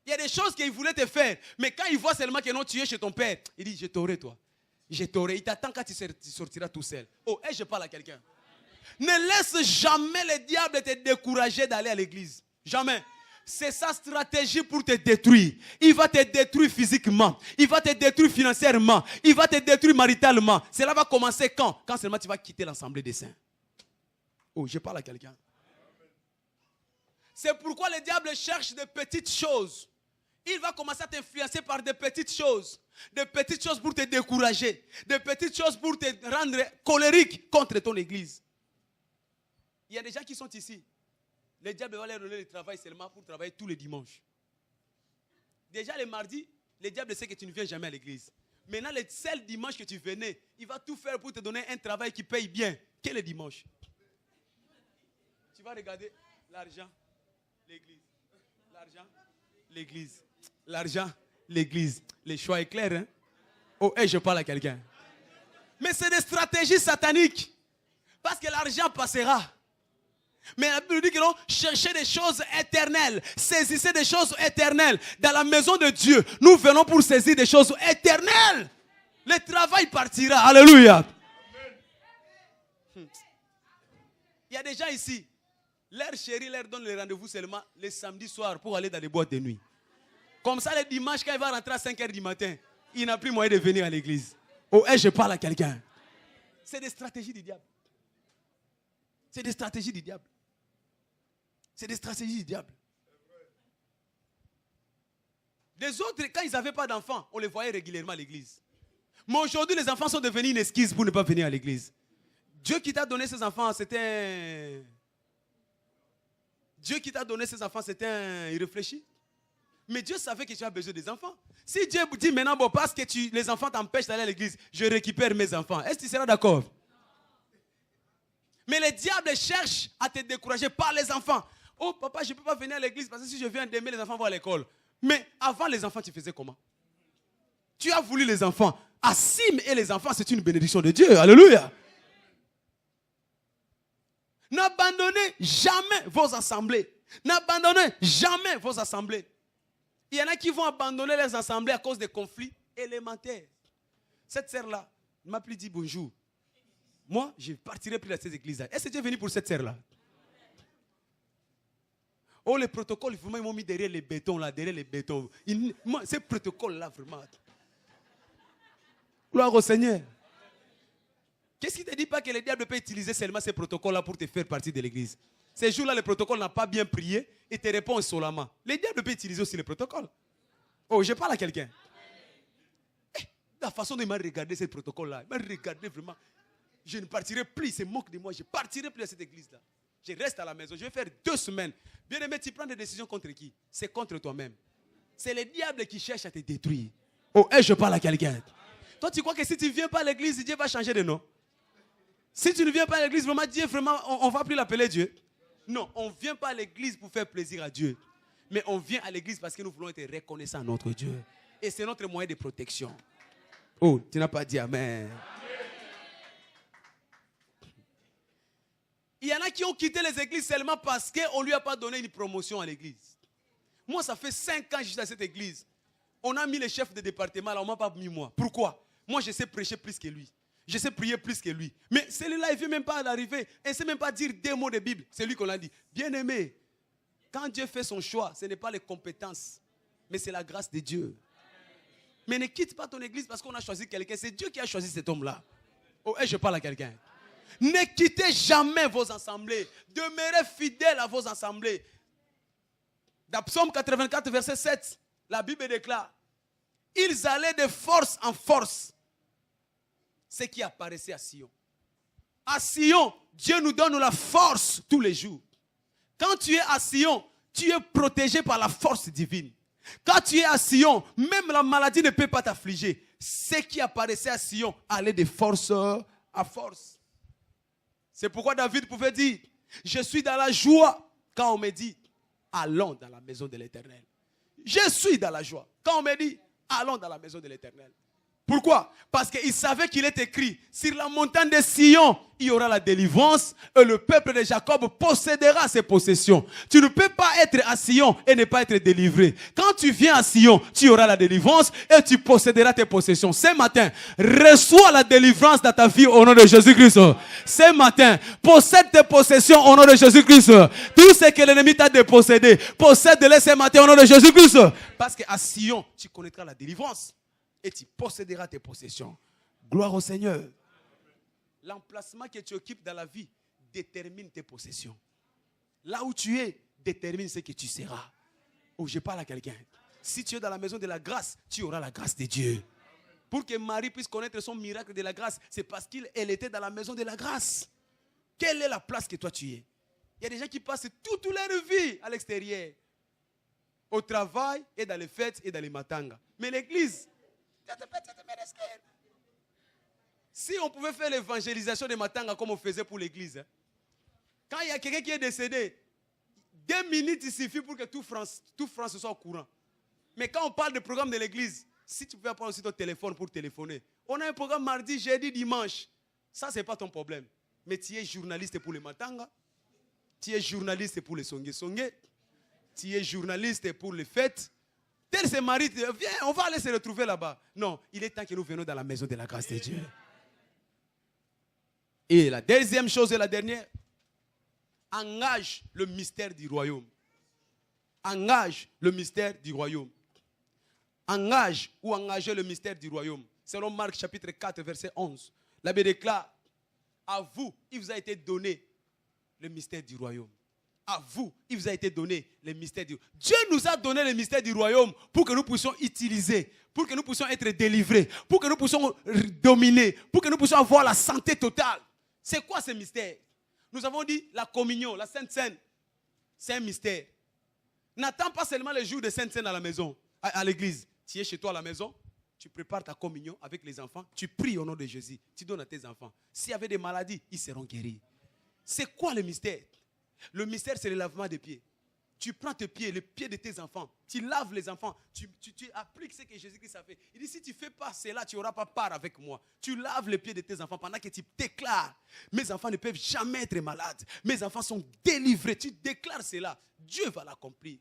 Speaker 3: Il y a des choses qu'il voulait te faire, mais quand il voit seulement que non, tu es chez ton père, il dit, je t'aurai toi. Je t'aurai. Il t'attend quand tu sortiras tout seul. Oh, et je parle à quelqu'un. Ne laisse jamais le diable te décourager d'aller à l'église. Jamais. C'est sa stratégie pour te détruire. Il va te détruire physiquement. Il va te détruire financièrement. Il va te détruire maritalement. Cela va commencer quand? Quand seulement tu vas quitter l'assemblée des saints. Oh, je parle à quelqu'un. C'est pourquoi le diable cherche de petites choses. Il va commencer à t'influencer par de petites choses. De petites choses pour te décourager. De petites choses pour te rendre colérique contre ton église. Il y a des gens qui sont ici. Le diable va leur donner le travail seulement pour travailler tous les dimanches. Déjà le mardi, le diable sait que tu ne viens jamais à l'église. Maintenant, le seul dimanche que tu venais, il va tout faire pour te donner un travail qui paye bien. Quel est le dimanche? tu vas regarder l'argent, l'église. L'argent, l'église. L'argent, l'église. Le choix est clair, hein? Oh, et je parle à quelqu'un. Mais c'est des stratégies sataniques. Parce que l'argent passera. Mais la Bible dit que non, cherchez des choses éternelles. Saisissez des choses éternelles. Dans la maison de Dieu, nous venons pour saisir des choses éternelles. Le travail partira. Alléluia. Il y a des gens ici. Leur chérie leur donne le rendez-vous seulement le samedi soir pour aller dans les boîtes de nuit. Comme ça, le dimanche, quand il va rentrer à 5 h du matin, il n'a plus moyen de venir à l'église. Oh, et je parle à quelqu'un. C'est des stratégies du diable. C'est des stratégies du diable. C'est des stratégies du diable. Des autres, quand ils n'avaient pas d'enfants, on les voyait régulièrement à l'église. Mais aujourd'hui, les enfants sont devenus une excuse pour ne pas venir à l'église. Dieu qui t'a donné ses enfants, c'était Dieu qui t'a donné ses enfants, c'était irréfléchi. Mais Dieu savait que tu as besoin des enfants. Si Dieu dit maintenant, bon, parce que les enfants t'empêchent d'aller à l'église, je récupère mes enfants. Est-ce que tu seras d'accord? Mais le diable cherche à te décourager par les enfants. Oh papa, je ne peux pas venir à l'église parce que si je viens demain, les enfants vont à l'école. Mais avant les enfants, tu faisais comment? Tu as voulu les enfants. Assim et les enfants, c'est une bénédiction de Dieu. Alléluia. N'abandonnez jamais vos assemblées. N'abandonnez jamais vos assemblées. Il y en a qui vont abandonner les assemblées à cause des conflits élémentaires. Cette sœur-là m'a plus dit bonjour. Moi, je ne partirai plus dans cette église-là. Est-ce que tu es venu pour cette sœur-là? Oh, les protocoles, vraiment, ils m'ont mis derrière les bétons, là, derrière les bétons. Moi, ces protocoles-là, vraiment. Gloire au Seigneur. Qu'est-ce qui ne te dit pas que le diable peut utiliser seulement ces protocoles-là pour te faire partie de l'église? Ces jours-là, le protocole n'a pas bien prié et te répond insolemment. Le diable peut utiliser aussi les protocoles. Oh, je parle à quelqu'un. La façon dont il m'a regardé ce protocole-là, il m'a regardé vraiment. Je ne partirai plus, il se moque de moi, je ne partirai plus à cette église-là. Je reste à la maison, je vais faire 2 semaines. Bien aimé, tu prends des décisions contre qui? C'est contre toi-même. C'est le diable qui cherche à te détruire. Oh, et je parle à quelqu'un. Toi, tu crois que si tu ne viens pas à l'église, Dieu va changer de nom? Si tu ne viens pas à l'église, vraiment, Dieu, vraiment, on ne va plus l'appeler Dieu. Non, on ne vient pas à l'église pour faire plaisir à Dieu. Mais on vient à l'église parce que nous voulons être reconnaissants à notre Dieu. Et c'est notre moyen de protection. Oh, tu n'as pas dit amen. Il y en a qui ont quitté les églises seulement parce qu'on ne lui a pas donné une promotion à l'église. Moi, ça fait 5 ans que je suis dans cette église. On a mis le chef de département, là, on ne m'a pas mis moi. Pourquoi? Moi, je sais prêcher plus que lui. Je sais prier plus que lui. Mais celui-là, il ne vient même pas d'arriver. Il ne sait même pas dire 2 mots de Bible. C'est lui qu'on a dit. Bien aimé, quand Dieu fait son choix, ce n'est pas les compétences, mais c'est la grâce de Dieu. Mais ne quitte pas ton église parce qu'on a choisi quelqu'un. C'est Dieu qui a choisi cet homme-là. Oh, et je parle à quelqu'un. Ne quittez jamais vos assemblées. Demeurez fidèles à vos assemblées. Dans Psaume 84, verset 7, la Bible déclare: ils allaient de force en force. Ce qui apparaissait à Sion. À Sion, Dieu nous donne la force tous les jours. Quand tu es à Sion, tu es protégé par la force divine. Quand tu es à Sion, même la maladie ne peut pas t'affliger. Ce qui apparaissait à Sion allait de force à force. C'est pourquoi David pouvait dire: je suis dans la joie quand on me dit allons dans la maison de l'Éternel. Je suis dans la joie quand on me dit allons dans la maison de l'Éternel. Pourquoi? Parce qu'il savait qu'il est écrit: sur la montagne de Sion, il y aura la délivrance et le peuple de Jacob possédera ses possessions. Tu ne peux pas être à Sion et ne pas être délivré. Quand tu viens à Sion, tu auras la délivrance et tu posséderas tes possessions. Ce matin, reçois la délivrance dans ta vie au nom de Jésus-Christ. Ce matin, possède tes possessions au nom de Jésus-Christ. Tout ce que l'ennemi t'a dépossédé, possède-les ce matin au nom de Jésus-Christ. Parce qu'à Sion, tu connaîtras la délivrance. Et tu posséderas tes possessions. Gloire au Seigneur. L'emplacement que tu occupes dans la vie détermine tes possessions. Là où tu es, détermine ce que tu seras. Oh, je parle à quelqu'un. Si tu es dans la maison de la grâce, tu auras la grâce de Dieu. Pour que Marie puisse connaître son miracle de la grâce, c'est parce qu'elle était dans la maison de la grâce. Quelle est la place que toi tu es? Il y a des gens qui passent toute leur vie à l'extérieur. Au travail et dans les fêtes et dans les matangas. Mais l'église, si on pouvait faire l'évangélisation des matanga comme on faisait pour l'église, Quand il y a quelqu'un qui est décédé, 2 minutes, il suffit pour que tout France soit au courant. Mais quand on parle de programme de l'église, si tu peux prendre aussi ton téléphone pour téléphoner. On a un programme mardi, jeudi, dimanche. Ça, ce n'est pas ton problème. Mais tu es journaliste pour les matanga. Tu es journaliste pour les songe-songe. Tu es journaliste pour les fêtes. Tel ses maris, viens, on va aller se retrouver là-bas. Non, il est temps que nous venions dans la maison de la grâce de Dieu. Et la deuxième chose et la dernière, engage le mystère du royaume. Engage le mystère du royaume. Engage ou engager le mystère du royaume. Selon Marc chapitre 4, verset 11. L'abbé déclare, à vous, il vous a été donné le mystère du royaume. À vous, il vous a été donné le mystère du royaume. Dieu nous a donné le mystère du royaume pour que nous puissions utiliser, pour que nous puissions être délivrés, pour que nous puissions dominer, pour que nous puissions avoir la santé totale. C'est quoi ce mystère? Nous avons dit la communion, la Sainte Seine. C'est un mystère. N'attends pas seulement le jour de Sainte Seine à la maison, à l'église. Tu es chez toi à la maison, tu prépares ta communion avec les enfants, tu pries au nom de Jésus, tu donnes à tes enfants. S'il y avait des maladies, ils seront guéris. C'est quoi le mystère? Le mystère, c'est le lavement des pieds. Tu prends tes pieds, les pieds de tes enfants, tu laves les enfants, tu appliques ce que Jésus-Christ a fait. Il dit, si tu ne fais pas cela, tu n'auras pas part avec moi. Tu laves les pieds de tes enfants pendant que tu déclares, mes enfants ne peuvent jamais être malades. Mes enfants sont délivrés. Tu déclares cela, Dieu va l'accomplir.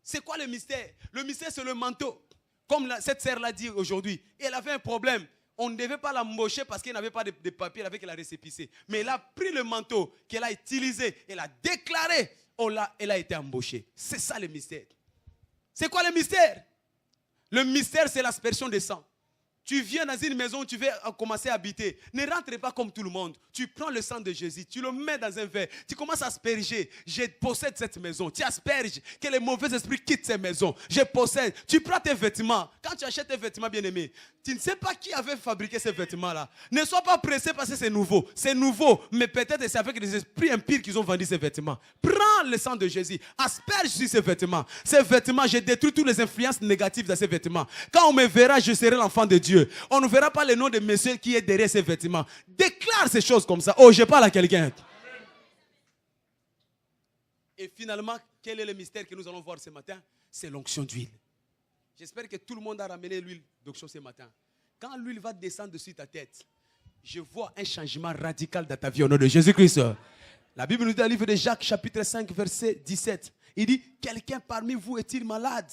Speaker 3: C'est quoi le mystère? Le mystère, c'est le manteau. Comme cette sœur l'a dit aujourd'hui, elle avait un problème. On ne devait pas l'embaucher parce qu'elle n'avait pas de papier avec la récépissé. Mais elle a pris le manteau qu'elle a utilisé, elle a déclaré, elle a été embauchée. C'est ça le mystère. C'est quoi le mystère? Le mystère, c'est l'aspersion de sang. Tu viens dans une maison où tu veux commencer à habiter. Ne rentre pas comme tout le monde. Tu prends le sang de Jésus, tu le mets dans un verre. Tu commences à asperger. Je possède cette maison. Tu asperges. Que les mauvais esprits quittent cette maison. Je possède. Tu prends tes vêtements. Quand tu achètes tes vêtements, bien-aimés, tu ne sais pas qui avait fabriqué ces vêtements-là. Ne sois pas pressé parce que c'est nouveau. C'est nouveau. Mais peut-être c'est avec des esprits impurs qu'ils ont vendu ces vêtements. Prends le sang de Jésus. Asperge sur ces vêtements. Ces vêtements, je détruis toutes les influences négatives dans ces vêtements. Quand on me verra, je serai l'enfant de Dieu. On ne verra pas le nom de monsieur qui est derrière ces vêtements. Déclare ces choses comme ça. Oh, je parle à quelqu'un. Et finalement, quel est le mystère que nous allons voir ce matin? C'est l'onction d'huile. J'espère que tout le monde a ramené l'huile d'onction ce matin. Quand l'huile va descendre dessus ta tête, je vois un changement radical dans ta vie au nom de Jésus-Christ. La Bible nous dit dans le livre de Jacques, chapitre 5, verset 17. Il dit, quelqu'un parmi vous est-il malade?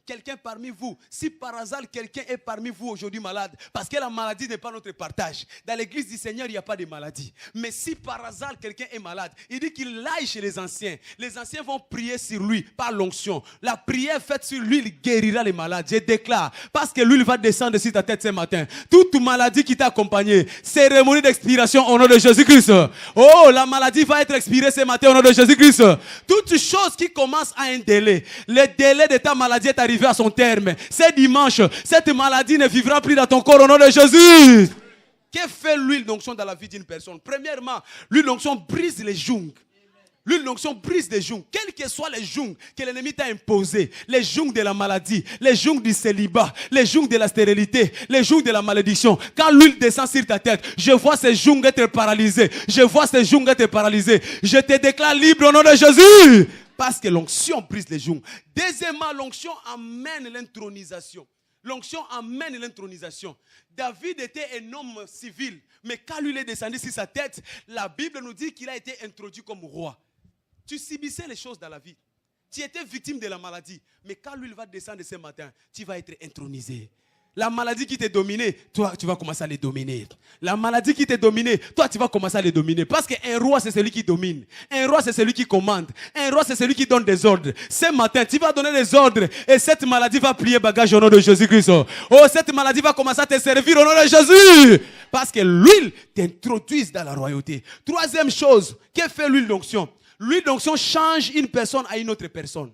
Speaker 3: Quelqu'un parmi vous, si par hasard quelqu'un est parmi vous aujourd'hui malade, parce que la maladie n'est pas notre partage. Dans l'église du Seigneur, il n'y a pas de maladie. Mais si par hasard quelqu'un est malade, il dit qu'il aille chez les anciens. Les anciens vont prier sur lui par l'onction. La prière faite sur lui, il guérira les malades. Je déclare, parce que l'huile va descendre sur ta tête ce matin. Toute maladie qui t'a accompagné, cérémonie d'expiration au nom de Jésus-Christ. Oh, la maladie va être expirée ce matin au nom de Jésus-Christ. Toute chose qui commence à un délai, le délai de ta maladie est arrivé à son terme. C'est dimanche. Cette maladie ne vivra plus dans ton corps au nom de Jésus. Que fait l'huile d'onction dans la vie d'une personne? Premièrement, l'huile d'onction brise les joungs. L'huile d'onction brise les joungs. Quels que soient les joungs que l'ennemi t'a imposés, les joungs de la maladie, les joungs du célibat, les joungs de la stérilité, les joungs de la malédiction. Quand l'huile descend sur ta tête, je vois ces joungs être paralysés. Je vois ces joungs être paralysés. Je te déclare libre au nom de Jésus. Parce que l'onction brise les joungs. Deuxièmement, l'onction amène l'intronisation. L'onction amène l'intronisation. David était un homme civil, mais quand lui est descendu sur sa tête, la Bible nous dit qu'il a été introduit comme roi. Tu subissais les choses dans la vie. Tu étais victime de la maladie, mais quand lui va descendre ce matin, tu vas être intronisé. La maladie qui t'est dominée, toi, tu vas commencer à les dominer. La maladie qui t'est dominée, toi, tu vas commencer à les dominer. Parce qu'un roi, c'est celui qui domine. Un roi, c'est celui qui commande. Un roi, c'est celui qui donne des ordres. Ce matin, tu vas donner des ordres et cette maladie va plier bagage au nom de Jésus-Christ. Oh, cette maladie va commencer à te servir au nom de Jésus. Parce que l'huile t'introduise dans la royauté. Troisième chose, que fait l'huile d'onction? L'huile d'onction change une personne à une autre personne.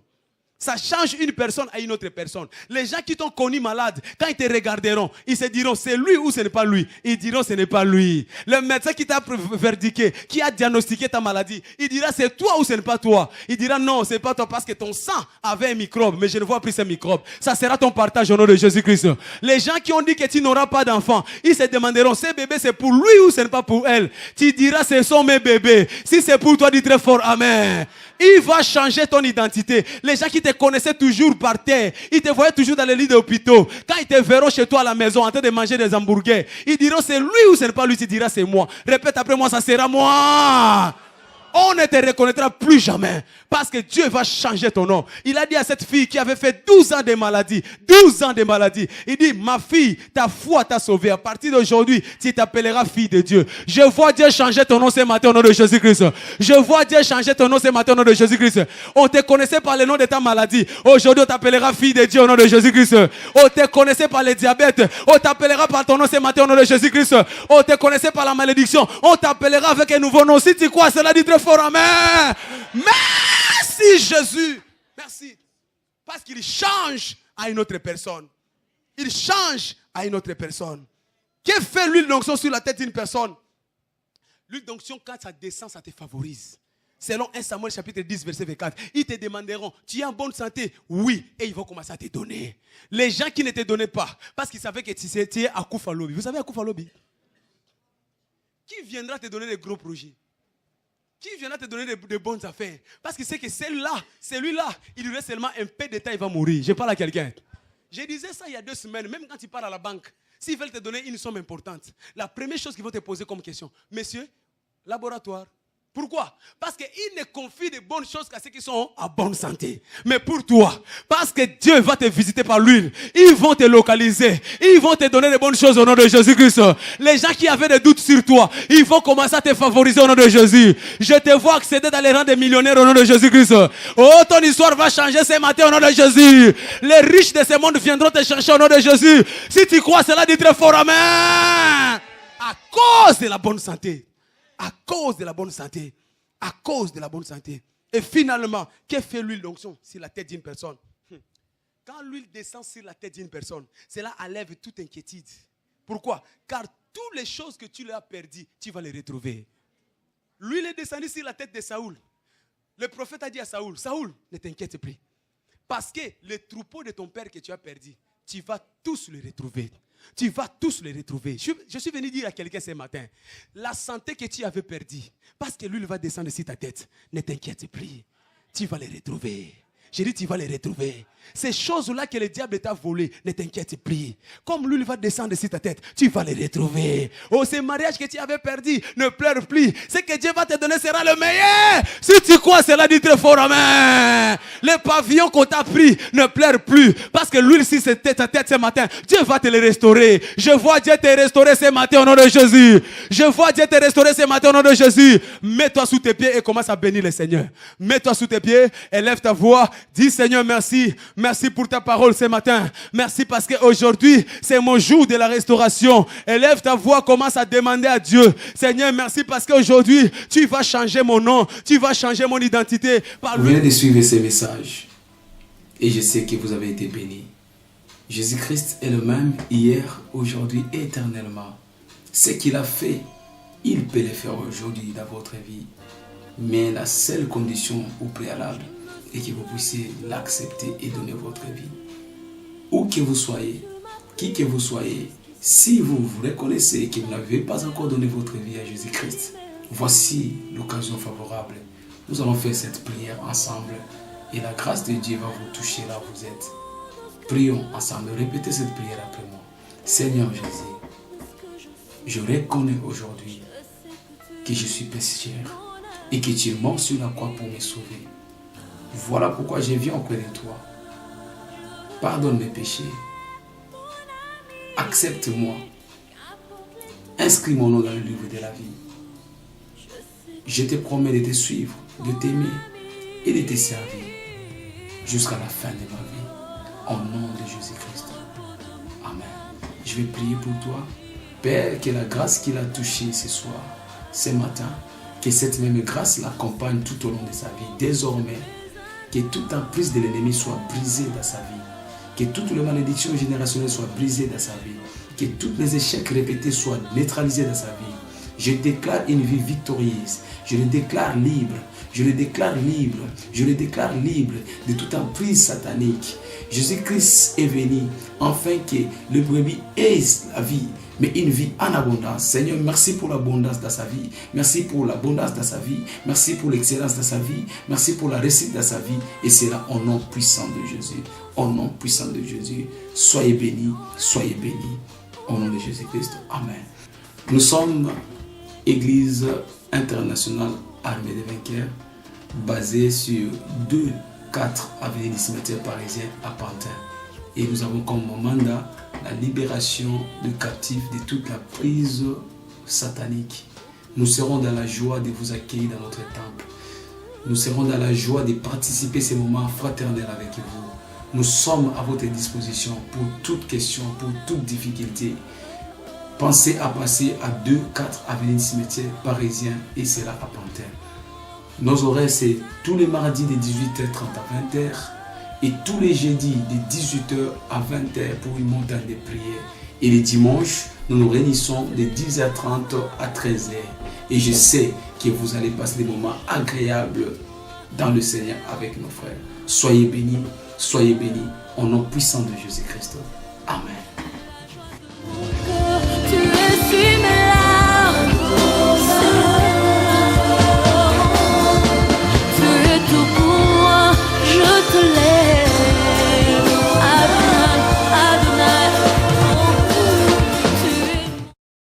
Speaker 3: Ça change une personne à une autre personne. Les gens qui t'ont connu malade, quand ils te regarderont, ils se diront c'est lui ou ce n'est pas lui. Ils diront ce n'est pas lui. Le médecin qui t'a verdiqué, qui a diagnostiqué ta maladie, il dira c'est toi ou ce n'est pas toi. Il dira non, ce n'est pas toi parce que ton sang avait un microbe, mais je ne vois plus ce microbe. Ça sera ton partage au nom de Jésus-Christ. Les gens qui ont dit que tu n'auras pas d'enfant, ils se demanderont ce bébé c'est pour lui ou ce n'est pas pour elle. Tu diras ce sont mes bébés. Si c'est pour toi, dis très fort amen. Il va changer ton identité. Les gens qui te connaissaient toujours par terre, ils te voyaient toujours dans les lits d'hôpitaux. Quand ils te verront chez toi à la maison en train de manger des hamburgers, ils diront c'est lui ou ce n'est pas lui. Tu diras c'est moi. Répète après moi, ça sera moi. On ne te reconnaîtra plus jamais. Parce que Dieu va changer ton nom. Il a dit à cette fille qui avait fait 12 ans de maladie. 12 ans de maladie. Il dit, ma fille, ta foi t'a sauvée. À partir d'aujourd'hui, tu t'appelleras fille de Dieu. Je vois Dieu changer ton nom ce matin au nom de Jésus-Christ. Je vois Dieu changer ton nom ce matin au nom de Jésus-Christ. On te connaissait par le nom de ta maladie. Aujourd'hui, on t'appellera fille de Dieu au nom de Jésus-Christ. On te connaissait par le diabète. On t'appellera par ton nom ce matin au nom de Jésus-Christ. On te connaissait par la malédiction. On t'appellera avec un nouveau nom. Si tu crois, cela dit très fort, amen. Merci Jésus. Merci. Parce qu'il change à une autre personne. Il change à une autre personne. Que fait l'huile d'onction sur la tête d'une personne? L'huile d'onction, quand ça descend, ça te favorise. Selon 1 Samuel chapitre 10, verset 24. Ils te demanderont, tu es en bonne santé? Oui. Et ils vont commencer à te donner. Les gens qui ne te donnaient pas, parce qu'ils savaient que tu es à Koufa Lobby. Vous savez à Koufa Lobby? Qui viendra te donner des gros projets? Qui viendra te donner de bonnes affaires? Parce qu'il sait que celui-là, il lui reste seulement un peu de temps, il va mourir. Je parle à quelqu'un. Je disais ça il y a 2 semaines, même quand tu pars à la banque, s'ils veulent te donner une somme importante, la première chose qu'ils vont te poser comme question, monsieur, laboratoire. Pourquoi? Parce qu'ils ne confient de bonnes choses qu'à ceux qui sont en bonne santé. Mais pour toi, parce que Dieu va te visiter par l'huile, ils vont te localiser, ils vont te donner de bonnes choses au nom de Jésus-Christ. Les gens qui avaient des doutes sur toi, ils vont commencer à te favoriser au nom de Jésus. Je te vois accéder dans les rangs des millionnaires au nom de Jésus-Christ. Oh, ton histoire va changer ce matin au nom de Jésus. Les riches de ce monde viendront te chercher au nom de Jésus. Si tu crois cela, dis très fort amen. À cause de la bonne santé. À cause de la bonne santé. À cause de la bonne santé. Et finalement, que fait l'huile d'onction sur la tête d'une personne? Quand l'huile descend sur la tête d'une personne, cela enlève toute inquiétude. Pourquoi? Car toutes les choses que tu lui as perdues, tu vas les retrouver. L'huile est descendue sur la tête de Saoul. Le prophète a dit à Saoul, Saoul, ne t'inquiète plus. Parce que les troupeaux de ton père que tu as perdu, tu vas tous les retrouver. Tu vas tous les retrouver. Je suis venu dire à quelqu'un ce matin, la santé que tu avais perdue, parce que l'huile va descendre sur ta tête, ne t'inquiète plus. Tu vas les retrouver. J'ai dit, tu vas les retrouver. Ces choses-là que le diable t'a volées, ne t'inquiète plus. Comme l'huile va descendre sur ta tête, tu vas les retrouver. Oh, ces mariages que tu avais perdus, ne pleure plus. Ce que Dieu va te donner sera le meilleur. Si tu crois, cela dit très fort, amen. Les pavillons qu'on t'a pris, ne pleure plus. Parce que l'huile, si c'était ta tête ce matin, Dieu va te les restaurer. Je vois Dieu te restaurer ce matin au nom de Jésus. Je vois Dieu te restaurer ce matin au nom de Jésus. Mets-toi sous tes pieds et commence à bénir le Seigneur. Mets-toi sous tes pieds, élève ta voix. Dis Seigneur, merci. Merci pour ta parole ce matin. Merci parce qu'aujourd'hui, c'est mon jour de la restauration. Élève ta voix, commence à demander à Dieu. Seigneur, merci parce qu'aujourd'hui, tu vas changer mon nom. Tu vas changer mon identité.
Speaker 2: Vous venez de suivre ces messages. Et je sais que vous avez été bénis. Jésus-Christ est le même hier, aujourd'hui et éternellement. Ce qu'il a fait, il peut le faire aujourd'hui dans votre vie. Mais la seule condition au préalable est que vous puissiez l'accepter et donner votre vie. Où que vous soyez, qui que vous soyez, si vous vous reconnaissez que vous n'avez pas encore donné votre vie à Jésus-Christ, voici l'occasion favorable. Nous allons faire cette prière ensemble et la grâce de Dieu va vous toucher là où vous êtes. Prions ensemble, répétez cette prière après moi. Seigneur Jésus, je reconnais aujourd'hui que je suis pécheur et que tu es mort sur la croix pour me sauver. Voilà pourquoi je viens auprès de toi. Pardonne mes péchés. Accepte-moi. Inscris mon nom dans le livre de la vie. Je te promets de te suivre, de t'aimer et de te servir jusqu'à la fin de ma vie. Au nom de Jésus-Christ. Amen. Je vais prier pour toi. Père, que la grâce qu'il a touchée ce soir, ce matin, que cette même grâce l'accompagne tout au long de sa vie. Désormais, Que toute emprise de l'ennemi soit brisée dans sa vie. Que toutes les malédictions générationnelles soient brisées dans sa vie. Que tous les échecs répétés soient neutralisés dans sa vie. Je déclare une vie victorieuse. Je le déclare libre. Je le déclare libre. Je le déclare libre de toute emprise satanique. Jésus-Christ est venu afin que le brebis ait la vie, mais une vie en abondance. Seigneur, merci pour l'abondance de sa vie. Merci pour l'abondance de sa vie. Merci pour l'excellence de sa vie. Merci pour la réussite de sa vie. Et c'est là au nom puissant de Jésus. Au nom puissant de Jésus. Soyez bénis. Soyez bénis. Au nom de Jésus-Christ. Amen. Nous sommes Église internationale armée des vainqueurs, basée sur 2-4 avenue du cimetière parisien à Pantin. Et nous avons comme mandat la libération de captifs de toute la prise satanique. Nous serons dans la joie de vous accueillir dans notre temple. Nous serons dans la joie de participer à ces moments fraternels avec vous. Nous sommes à votre disposition pour toute question, pour toute difficulté. Pensez à passer à 2-4 avenue du cimetière parisien et c'est là à Pantin. Nos horaires, c'est tous les mardis de 18h30 à 20h et tous les jeudis de 18h à 20h pour une montagne de prière. Et les dimanches, nous nous réunissons de 10h30 à 13h. Et je sais que vous allez passer des moments agréables dans le Seigneur avec nos frères. Soyez bénis, au nom puissant de Jésus-Christ. Amen.